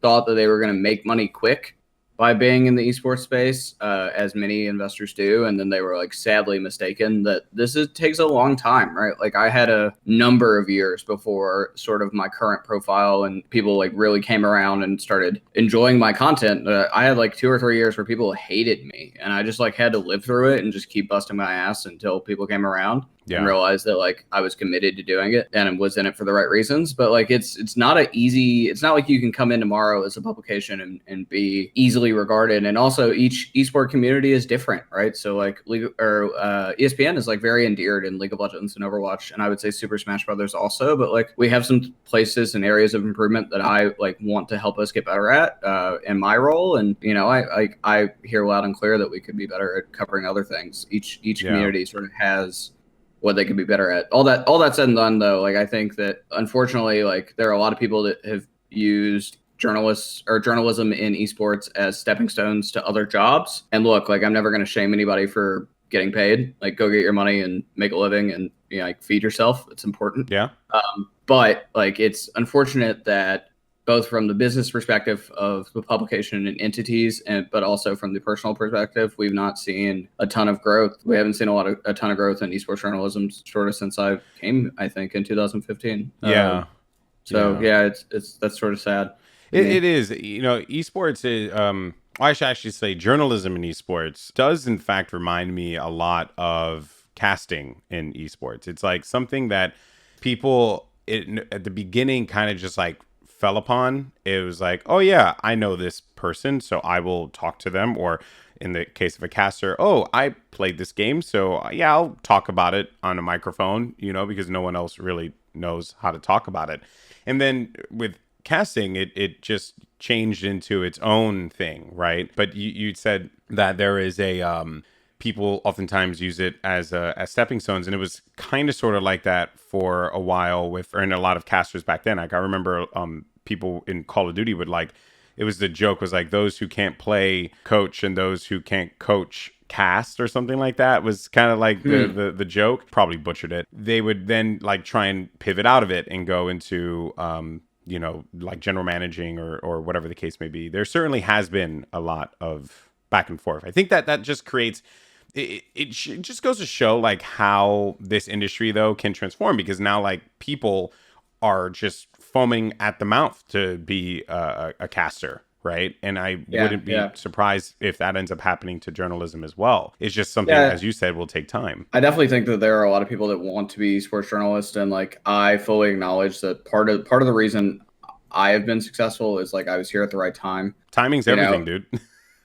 thought that they were going to make money quick. by being in the esports space, as many investors do, and then they were like sadly mistaken that takes a long time, right? Like I had a number of years before sort of my current profile and people like really came around and started enjoying my content. I had like 2 or 3 years where people hated me, and I just like had to live through it and just keep busting my ass until people came around. And realized that like I was committed to doing it and was in it for the right reasons. But like it's not it's not like you can come in tomorrow as a publication and be easily regarded. And also each esport community is different, right? So like ESPN is like very endeared in League of Legends and Overwatch, and I would say Super Smash Brothers also. But like we have some places and areas of improvement that I like want to help us get better at in my role. And you know, I hear loud and clear that we could be better at covering other things. Each community sort of has what they could be better at. All that said and done, though, like I think that unfortunately, like there are a lot of people that have used journalism in esports as stepping stones to other jobs. And look, like I'm never going to shame anybody for getting paid. Like go get your money and make a living and you know, like feed yourself. It's important. Yeah. But like it's unfortunate that both from the business perspective of the publication and entities, but also from the personal perspective, we've not seen a ton of growth. We haven't seen a ton of growth in esports journalism sort of since I came, I think, in 2015. Yeah. It's that's sort of sad. It is. You know, esports is, I should actually say journalism in esports does in fact remind me a lot of casting in esports. It's like something that people at the beginning kind of just like fell upon. It was like, oh yeah, I know this person, so I will talk to them. Or in the case of a caster, oh, I played this game, so yeah, I'll talk about it on a microphone, you know, because no one else really knows how to talk about it. And then with casting, it just changed into its own thing, right? But you said that there is people oftentimes use it as stepping stones, and it was kind of sort of like that for a while and a lot of casters back then. Like I remember people in Call of Duty would like, it was the joke was like those who can't play coach and those who can't coach cast or something like that was kind of like the joke. Probably butchered it. They would then like try and pivot out of it and go into you know, like general managing or whatever the case may be. There certainly has been a lot of back and forth. I think that just creates it just goes to show like how this industry though can transform, because now like people are just foaming at the mouth to be a caster, right? And I wouldn't be surprised if that ends up happening to journalism as well. It's just something, as you said, will take time. I definitely think that there are a lot of people that want to be sports journalists, and like I fully acknowledge that part of the reason I have been successful is like I was here at the right time. Timing's everything, dude.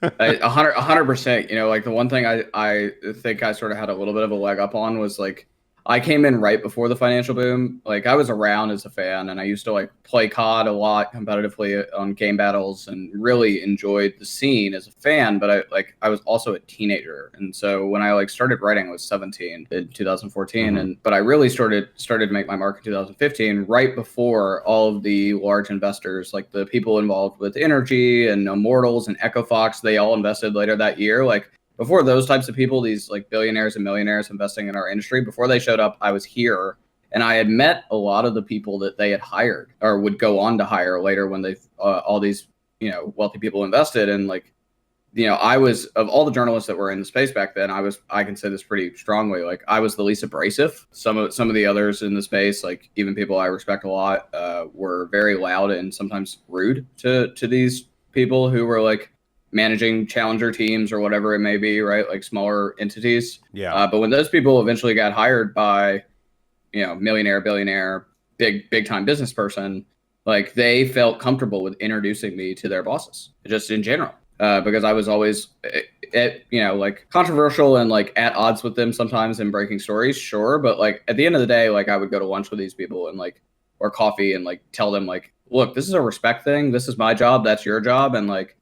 100%. You know, like the one thing I think I sort of had a little bit of a leg up on was like I came in right before the financial boom. Like I was around as a fan, and I used to like play COD a lot competitively on game battles and really enjoyed the scene as a fan. But I was also a teenager, and so when I like started writing, I was 17 in 2014, but I really started to make my mark in 2015, right before all of the large investors, like the people involved with Energy and Immortals and Echo Fox, they all invested later that year. Like before those types of people, these like billionaires and millionaires investing in our industry, before they showed up, I was here, and I had met a lot of the people that they had hired or would go on to hire later when they all these, you know, wealthy people invested. And like, you know, I was, of all the journalists that were in the space back then, I can say this pretty strongly, like I was the least abrasive. Some of the others in the space, like even people I respect a lot, were very loud and sometimes rude to these people who were like managing challenger teams or whatever it may be, right? Like smaller entities. Yeah. But when those people eventually got hired by, you know, millionaire, billionaire, big time business person, like they felt comfortable with introducing me to their bosses, just in general, because I was always, you know, like controversial and like at odds with them sometimes in breaking stories, sure. But like at the end of the day, like I would go to lunch with these people and like, or coffee, and like tell them like, look, this is a respect thing. This is my job. That's your job. And like,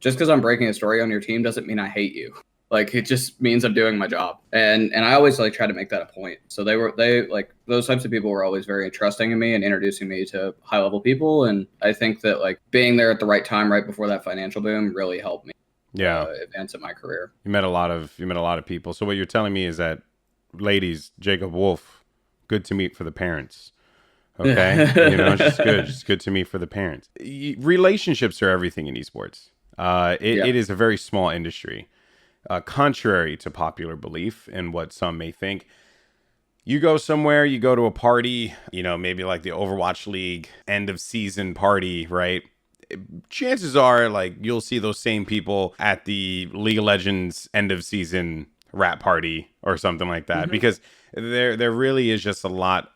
just because I'm breaking a story on your team doesn't mean I hate you. Like it just means I'm doing my job. And I always like try to make that a point. So they like those types of people were always very interesting in me and introducing me to high level people. And I think that like being there at the right time, right before that financial boom, really helped me advance in my career. You met a lot of people. So what you're telling me is that, ladies, Jacob Wolf, good to meet for the parents. Okay. You know, it's just good to meet for the parents. Relationships are everything in esports. It is a very small industry, contrary to popular belief and what some may think. You go somewhere, you go to a party, maybe like the Overwatch League end of season party, right? Chances are, like, you'll see those same people at the League of Legends end of season rap party or something like that, because there really is just a lot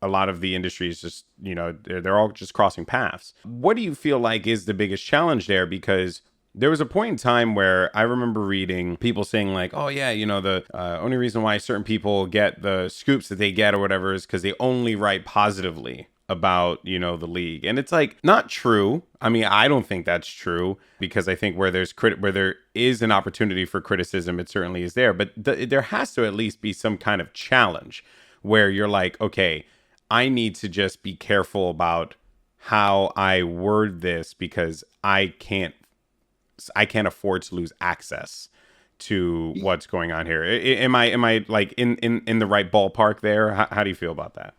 of the industry is just, they're all just crossing paths. What do you feel like is the biggest challenge there? Because there was a point in time where I remember reading people saying like, oh yeah, the only reason why certain people get the scoops that they get or whatever is because they only write positively about, the league. And it's like, not true. I mean, I don't think that's true, because I think where there is an opportunity for criticism, it certainly is there. But there has to at least be some kind of challenge where you're like, okay, I need to just be careful about how I word this, because I can't afford to lose access to what's going on here. Am I like in the right ballpark there? How do you feel about that?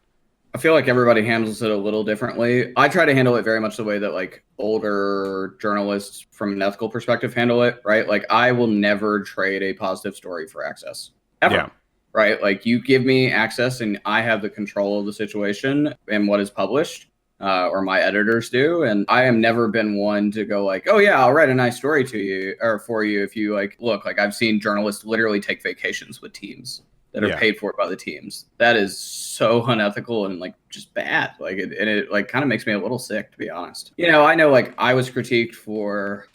I feel like everybody handles it a little differently. I try to handle it very much the way that like older journalists from an ethical perspective handle it, right? Like, I will never trade a positive story for access, ever. Yeah. Right? Like, you give me access and I have the control of the situation and what is published, or my editors do. And I have never been one to go like, oh yeah, I'll write a nice story to you or for you if you like, look, like, I've seen journalists literally take vacations with teams that are paid for by the teams. That is so unethical and like just bad. Like it like kind of makes me a little sick, to be honest. I know like I was critiqued for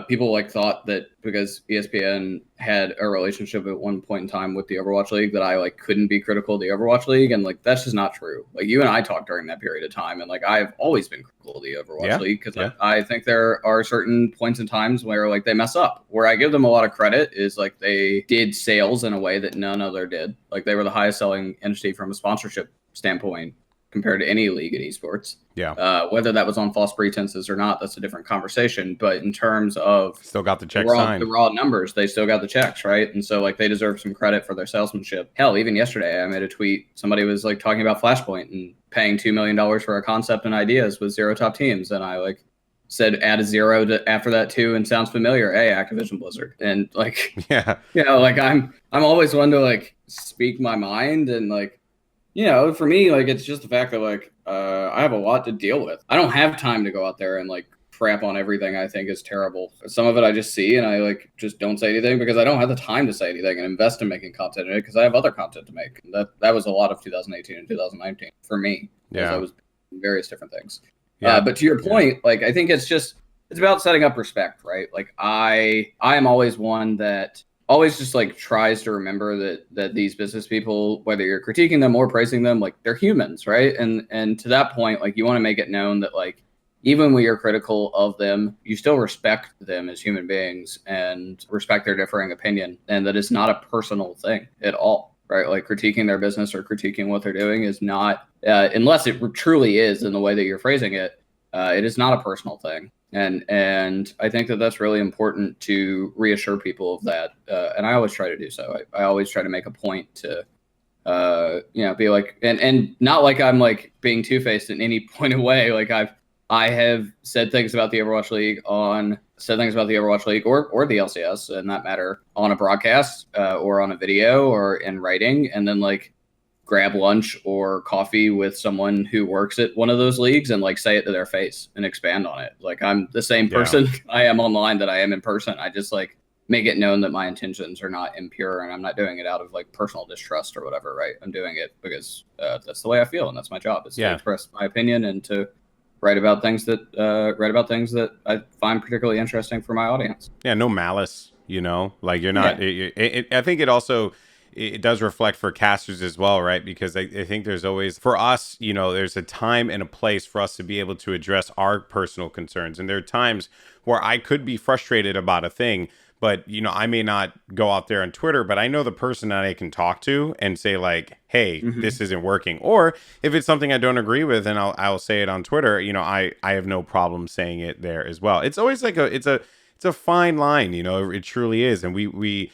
people like thought that because ESPN had a relationship at one point in time with the Overwatch League that I like couldn't be critical of the Overwatch League, and like that's just not true. Like, you and I talked during that period of time, and like I've always been critical of the Overwatch League because I think there are certain points in times where like they mess up. Where I give them a lot of credit is like they did sales in a way that none other did. Like, they were the highest selling entity from a sponsorship standpoint compared to any league in esports. Yeah. Whether that was on false pretenses or not, that's a different conversation. But in terms of still got the check signed. The raw numbers, they still got the checks, right? And so like they deserve some credit for their salesmanship. Hell, even yesterday I made a tweet. Somebody was like talking about Flashpoint and paying $2 million for a concept and ideas with 0 top teams. And I like said, add a 0 to after that too, and sounds familiar. Hey, Activision Blizzard. And like, like I'm always one to like speak my mind, and like, for me, like, it's just the fact that like I have a lot to deal with. I don't have time to go out there and like crap on everything I think is terrible. Some of it I just see and I like just don't say anything because I don't have the time to say anything and invest in making content in it because I have other content to make. That was a lot of 2018 and 2019 for me. Yeah, I was doing various different things. Yeah. But to your point, like, I think it's about setting up respect, right? Like, I am always one that always just like tries to remember that these business people, whether you're critiquing them or praising them, like, they're humans, right? And to that point, like, you want to make it known that like, even when you're critical of them, you still respect them as human beings and respect their differing opinion, and that it's not a personal thing at all, right? Like, critiquing their business or critiquing what they're doing is not, unless it truly is in the way that you're phrasing it, it is not a personal thing. And I think that that's really important to reassure people of that. And I always try to do so. I always try to make a point to, be like, and not like I'm like being two-faced in any point of way. Like, I have said things about the Overwatch League or the LCS, in that matter, on a broadcast or on a video or in writing, and then like grab lunch or coffee with someone who works at one of those leagues and like say it to their face and expand on it. Like, I'm the same person I am online that I am in person. I just like make it known that my intentions are not impure and I'm not doing it out of like personal distrust or whatever, right? I'm doing it because that's the way I feel and that's my job, is to express my opinion and to write about things that I find particularly interesting for my audience. Yeah, no malice, like you're not. I think it does reflect for casters as well, right? Because I think there's always, for us, there's a time and a place for us to be able to address our personal concerns. And there are times where I could be frustrated about a thing, but, I may not go out there on Twitter, but I know the person that I can talk to and say like, hey, this isn't working. Or if it's something I don't agree with, and I'll say it on Twitter, I have no problem saying it there as well. It's always like it's a fine line, it truly is. And we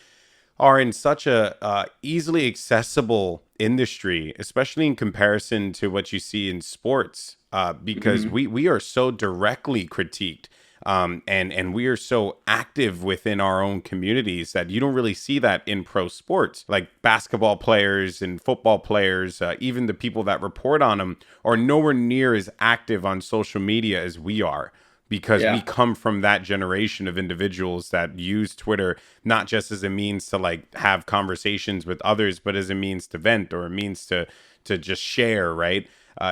are in such a easily accessible industry, especially in comparison to what you see in sports, because we are so directly critiqued And we are so active within our own communities that you don't really see that in pro sports. Like basketball players and football players, even the people that report on them are nowhere near as active on social media as we are, because we come from that generation of individuals that use Twitter not just as a means to like have conversations with others, but as a means to vent or a means to just share, right?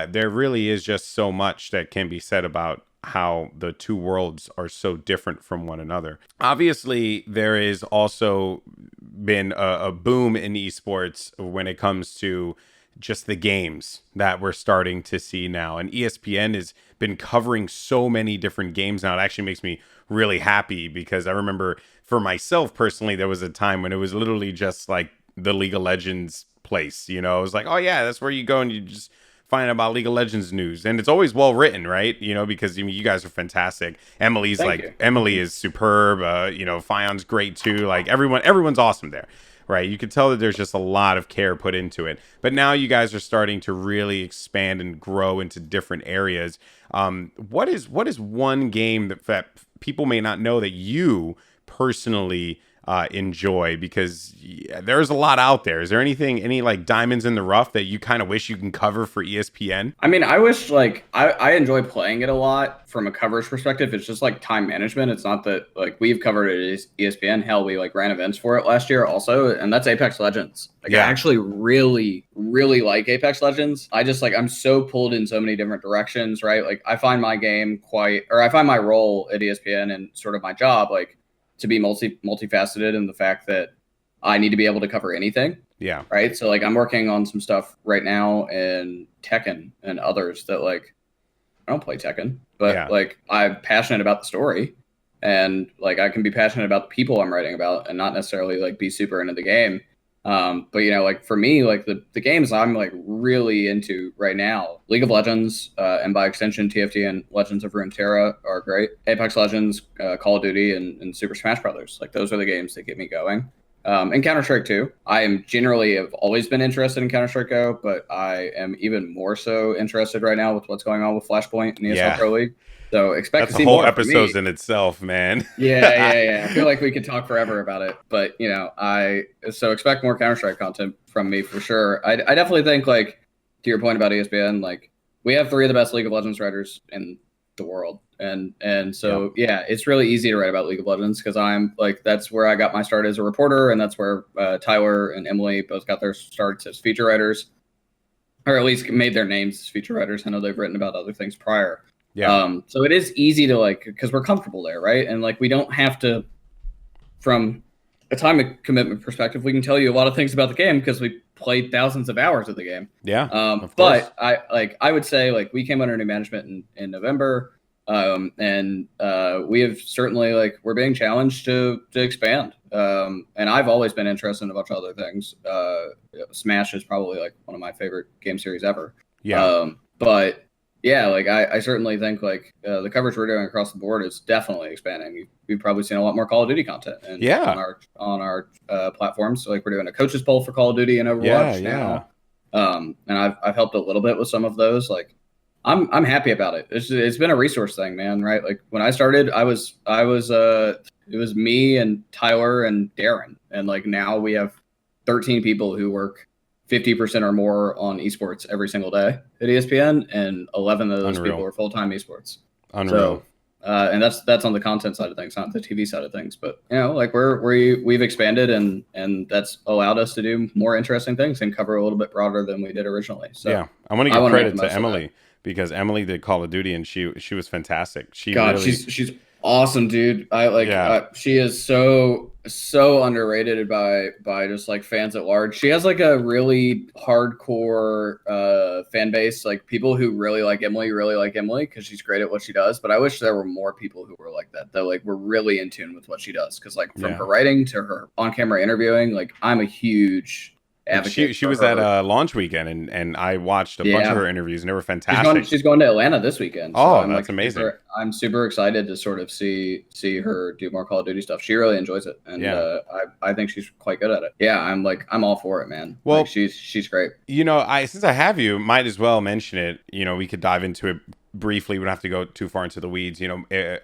There really is just so much that can be said about how the two worlds are so different from one another. Obviously, there is also been a boom in esports when it comes to just the games that we're starting to see now. And ESPN has been covering so many different games now. It actually makes me really happy, because I remember for myself personally, there was a time when it was literally just like the League of Legends place. You know, it was like, oh yeah, that's where you go and you just find out about League of Legends news. And it's always well written, right? You know, because you guys are fantastic. Emily is superb. You know, Fion's great too. Like everyone's awesome there. Right. You can tell that there's just a lot of care put into it. But now you guys are starting to really expand and grow into different areas. What is one game that people may not know that you personally enjoy? Because there's a lot out there. Is there any like diamonds in the rough that you kind of wish you can cover for ESPN? I mean, I wish I enjoy playing it a lot from a coverage perspective. It's just like time management. It's not that like we've covered it at ESPN. Hell, we like ran events for it last year also, and that's Apex Legends. Like I actually really, really like Apex Legends. I just I'm so pulled in so many different directions, right? Like I find my role at ESPN and sort of my job to be multifaceted in the fact that I need to be able to cover anything. Yeah. Right. So I'm working on some stuff right now in Tekken and others that I don't play Tekken, but I'm passionate about the story, and I can be passionate about the people I'm writing about and not necessarily be super into the game. But for me, the games I'm really into right now, League of Legends, and by extension TFT and Legends of Runeterra are great. Apex Legends, Call of Duty, and Super Smash Brothers. Those are the games that get me going. And Counter-Strike too. I am generally have always been interested in Counter-Strike Go, but I am even more so interested right now with what's going on with Flashpoint and ESL Pro League. So expect to see more. That's a whole episode in itself, man. Yeah. I feel like we could talk forever about it, but so expect more Counter-Strike content from me for sure. I definitely think to your point about ESPN, we have 3 of the best League of Legends writers in the world, and so it's really easy to write about League of Legends because I'm that's where I got my start as a reporter, and that's where Tyler and Emily both got their starts as feature writers, or at least made their names as feature writers. I know they've written about other things prior. Yeah. So it is easy to because we're comfortable there, right? And we don't have to, from a time commitment perspective, we can tell you a lot of things about the game because we played thousands of hours of the game. Yeah. But I would say we came under new management in November, and we have certainly we're being challenged to expand. And I've always been interested in a bunch of other things. Smash is probably one of my favorite game series ever. Yeah. But yeah, I certainly think the coverage we're doing across the board is definitely expanding. We've probably seen a lot more Call of Duty content on our platforms. So we're doing a coaches poll for Call of Duty and Overwatch now. And I've helped a little bit with some of those. I'm happy about it. It's been a resource thing, man. Right? When I started, it was me and Tyler and Darren, and now we have 13 people who work 50% or more on esports every single day at ESPN, and 11 of those people are full-time esports. Unreal. So, and that's on the content side of things, not the TV side of things. But we've expanded, and that's allowed us to do more interesting things and cover a little bit broader than we did originally. So yeah, I want to give credit to Emily because Emily did Call of Duty and she was fantastic. She's awesome, dude. She is so underrated by just fans at large. She has a really hardcore fan base, people who really like Emily because she's great at what she does. But I wish there were more people who were like that were really in tune with what she does, because from her writing to her on-camera interviewing, I'm a huge advocate. She was at launch weekend, and I watched a bunch of her interviews, and they were fantastic. She's going to Atlanta this weekend. So that's amazing. I'm super excited to sort of see her do more Call of Duty stuff. She really enjoys it, and I think she's quite good at it. Yeah, I'm all for it, man. Well, she's great. Since I have you, might as well mention it. We could dive into it briefly, we don't have to go too far into the weeds.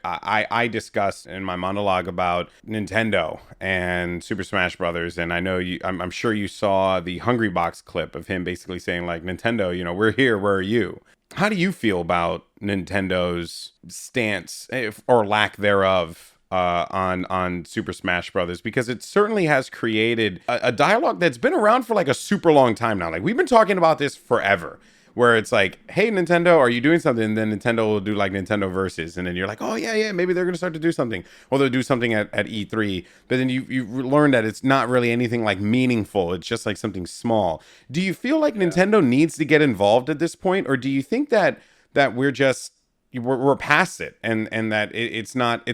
I discussed in my monologue about Nintendo and Super Smash Brothers, and I know I'm sure you saw the Hungry Box clip of him basically saying like, Nintendo, we're here, where are you? How do you feel about Nintendo's stance, or lack thereof, on Super Smash Brothers? Because it certainly has created a dialogue that's been around for like a super long time now. Like, we've been talking about this forever, where it's like, hey, Nintendo, are you doing something? And then Nintendo will do like Nintendo Versus. And then you're like, oh, yeah, maybe they're going to start to do something. Or they'll do something at E3. But then you learn that it's not really anything like meaningful. It's just like something small. Do you feel like Nintendo needs to get involved at this point? Or do you think that we're past it, and that it's not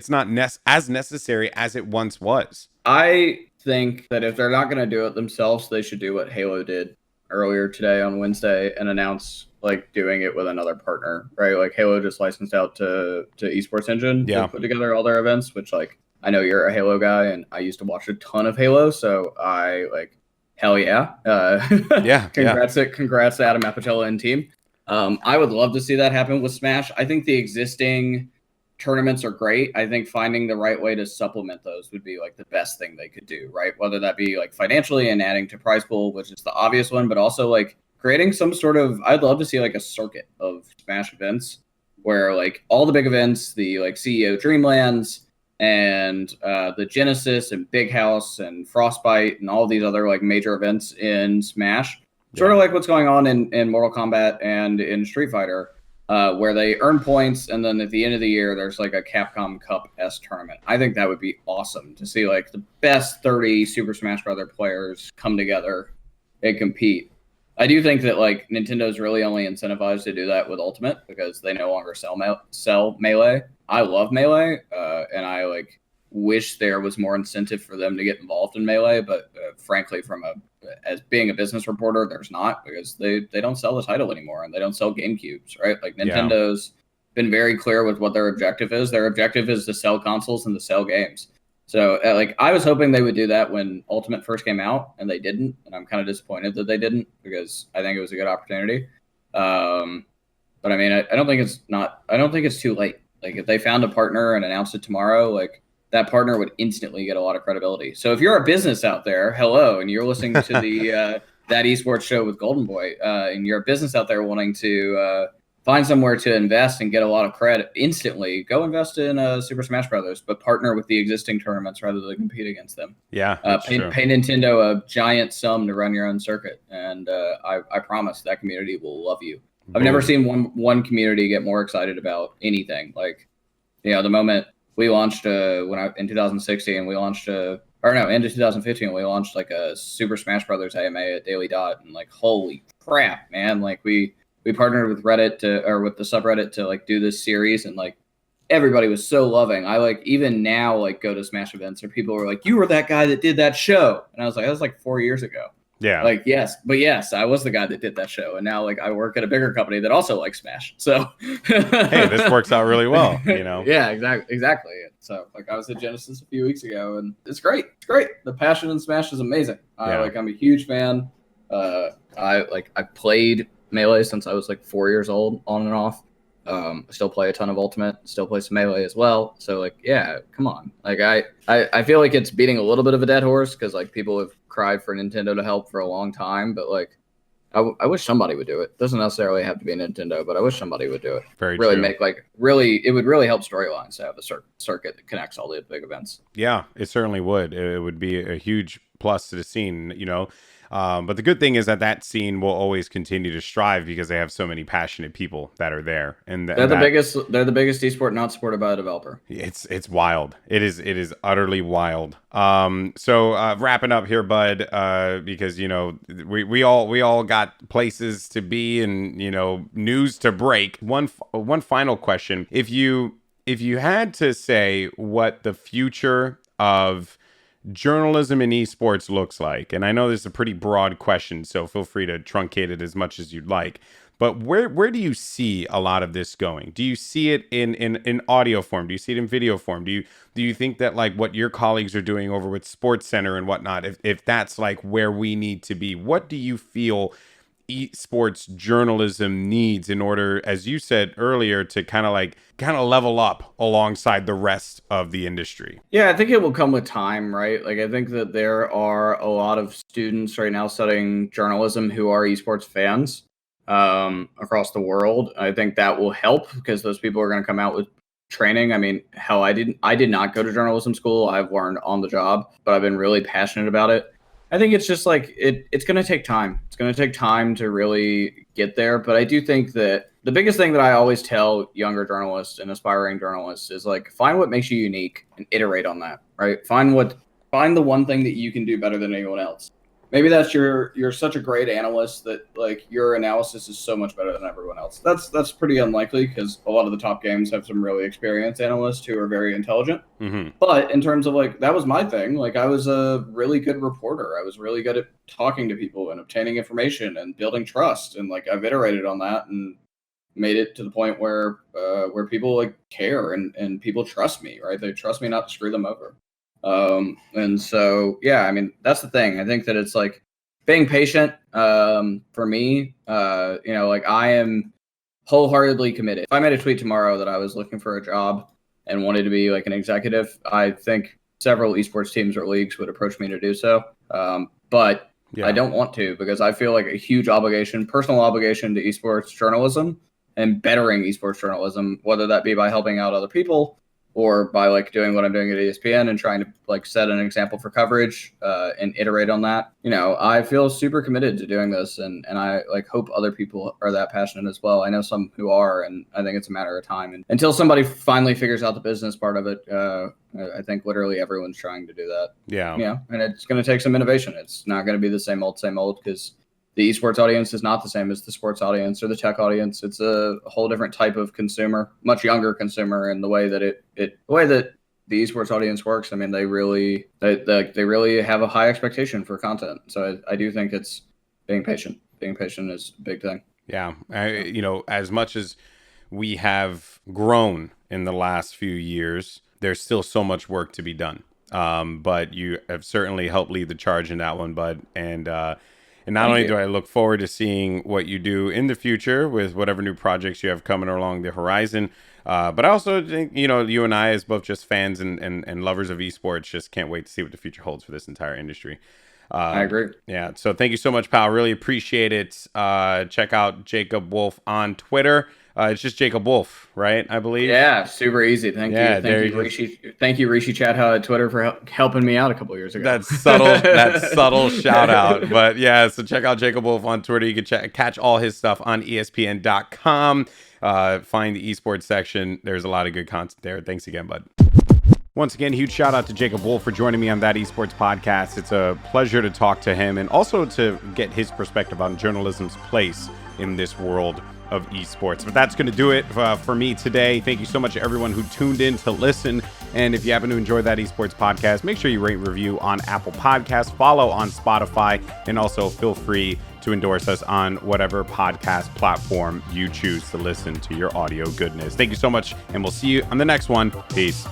as necessary as it once was? I think that if they're not going to do it themselves, they should do what Halo did earlier today on Wednesday and announce like doing it with another partner, right? Like Halo just licensed out to Esports Engine to put together all their events, which like I know you're a Halo guy and I used to watch a ton of Halo, so I like hell yeah. Congrats to Adam Apatola and team. I would love to see that happen with Smash. I think the existing tournaments are great. I think finding the right way to supplement those would be like the best thing they could do, right? Whether that be like financially and adding to prize pool, which is the obvious one, but also like creating some sort of, I'd love to see like a circuit of Smash events where like all the big events, the like CEO Dreamlands and the Genesis and Big House and Frostbite and all these other like major events in Smash, sort of like what's going on in Mortal Kombat and in Street Fighter, where they earn points, and then at the end of the year, there's like a Capcom Cup-esque tournament. I think that would be awesome to see like the best 30 Super Smash Brothers players come together and compete. I do think that like Nintendo's really only incentivized to do that with Ultimate because they no longer sell Melee. I love Melee, and I like wish there was more incentive for them to get involved in Melee, but frankly, as being a business reporter, there's not, because they don't sell the title anymore and they don't sell GameCubes, right? Like Nintendo's been very clear with what their objective is. Their objective is to sell consoles and to sell games. So like I was hoping they would do that when Ultimate first came out, and they didn't, and I'm kind of disappointed that they didn't because I think it was a good opportunity. But I mean, I don't think it's too late. Like if they found a partner and announced it tomorrow, like that partner would instantly get a lot of credibility. So if you're a business out there, hello, and you're listening to the That Esports show with Goldenboy, and you're a business out there wanting to find somewhere to invest and get a lot of credit instantly, go invest in Super Smash Brothers, but partner with the existing tournaments rather than compete against them. Yeah, pay Nintendo a giant sum to run your own circuit, and I promise that community will love you. I've never seen one community get more excited about anything. Like, the moment we launched in 2016, we launched into 2015, we launched like a Super Smash Brothers AMA at Daily Dot, and like, holy crap, man! Like we partnered with Reddit with the subreddit to like do this series, and like everybody was so loving. I like even now like go to Smash events where people were like, "You were that guy that did that show," and I was like, "That was like 4 years ago." Yeah. Like, yes, I was the guy that did that show. And now like I work at a bigger company that also likes Smash. So hey, this works out really well, Yeah, exactly. So like I was at Genesis a few weeks ago, and it's great. It's great. The passion in Smash is amazing. I'm a huge fan. I've played Melee since I was like 4 years old, on and off. I still play a ton of Ultimate, still play some Melee as well. So like, yeah, come on. Like I feel like it's beating a little bit of a dead horse because like people have cried for Nintendo to help for a long time, but like I wish somebody would do it. Doesn't necessarily have to be Nintendo, but I wish somebody would do it. Very really true. It would really help storylines to have a circuit that connects all the big events. Yeah, it certainly would. It would be a huge plus to the scene, But the good thing is that scene will always continue to strive because they have so many passionate people that are there, and they're the biggest esport not supported by a developer. It's wild. It is utterly wild. So wrapping up here, bud, because we all got places to be and news to break. One final question: if you had to say what the future of journalism in esports looks like, and I know this is a pretty broad question, so feel free to truncate it as much as you'd like, but where do you see a lot of this going? Do you see it in audio form? Do you see it in video form? Do you think that like what your colleagues are doing over with Sports Center and whatnot, if that's like where we need to be? What do you feel esports journalism needs in order, as you said earlier, to kind of level up alongside the rest of the industry? Yeah, I think it will come with time, right? Like, I think that there are a lot of students right now studying journalism who are esports fans across the world. I think that will help because those people are going to come out with training. I mean, hell, I did not go to journalism school. I've learned on the job, but I've been really passionate about it. I think it's just like it's going to take time. It's going to take time to really get there. But I do think that the biggest thing that I always tell younger journalists and aspiring journalists is like, find what makes you unique and iterate on that, right? Find the one thing that you can do better than anyone else. Maybe that's you're such a great analyst that like your analysis is so much better than everyone else. That's pretty unlikely because a lot of the top games have some really experienced analysts who are very intelligent. Mm-hmm. But in terms of like, that was my thing. Like, I was a really good reporter. I was really good at talking to people and obtaining information and building trust. And like, I've iterated on that and made it to the point where people like care and people trust me, right? They trust me not to screw them over. And so, yeah, I mean, that's the thing. I think that it's like being patient, for me, like I am wholeheartedly committed. If I made a tweet tomorrow that I was looking for a job and wanted to be like an executive, I think several esports teams or leagues would approach me to do so. But I don't want to, because I feel like a huge personal obligation to esports journalism and bettering esports journalism, whether that be by helping out other people or by like doing what I'm doing at ESPN and trying to like set an example for coverage and iterate on that. I feel super committed to doing this, and I like hope other people are that passionate as well. I know some who are, and I think it's a matter of time. And until somebody finally figures out the business part of it, I think literally everyone's trying to do that. Yeah. And it's going to take some innovation. It's not going to be the same old, because the esports audience is not the same as the sports audience or the tech audience. It's a whole different type of consumer, much younger consumer, and the way that the way that the esports audience works. I mean, they really have a high expectation for content. So I do think it's being patient. Being patient is a big thing. Yeah. As much as we have grown in the last few years, there's still so much work to be done. But you have certainly helped lead the charge in that one, bud. And not only do I look forward to seeing what you do in the future with whatever new projects you have coming along the horizon, but I also think, you and I, as both just fans and lovers of esports, just can't wait to see what the future holds for this entire industry. I agree. Yeah. So thank you so much, pal. Really appreciate it. Check out Jacob Wolf on Twitter. It's just Jacob Wolf, right? I believe. Yeah, super easy. Thank you, Rishi. Thank you, Rishi Chadha at Twitter for helping me out a couple years ago. That's subtle. That subtle shout out. But yeah, so check out Jacob Wolf on Twitter. You can catch all his stuff on ESPN.com. Find the esports section. There's a lot of good content there. Thanks again, bud. Once again, huge shout out to Jacob Wolf for joining me on That Esports Podcast. It's a pleasure to talk to him and also to get his perspective on journalism's place in this world of esports. But that's going to do it for me today. Thank you so much to everyone who tuned in to listen. And if you happen to enjoy That Esports Podcast, make sure you rate and review on Apple Podcasts, follow on Spotify, and also feel free to endorse us on whatever podcast platform you choose to listen to your audio goodness. Thank you so much, and we'll see you on the next one. Peace.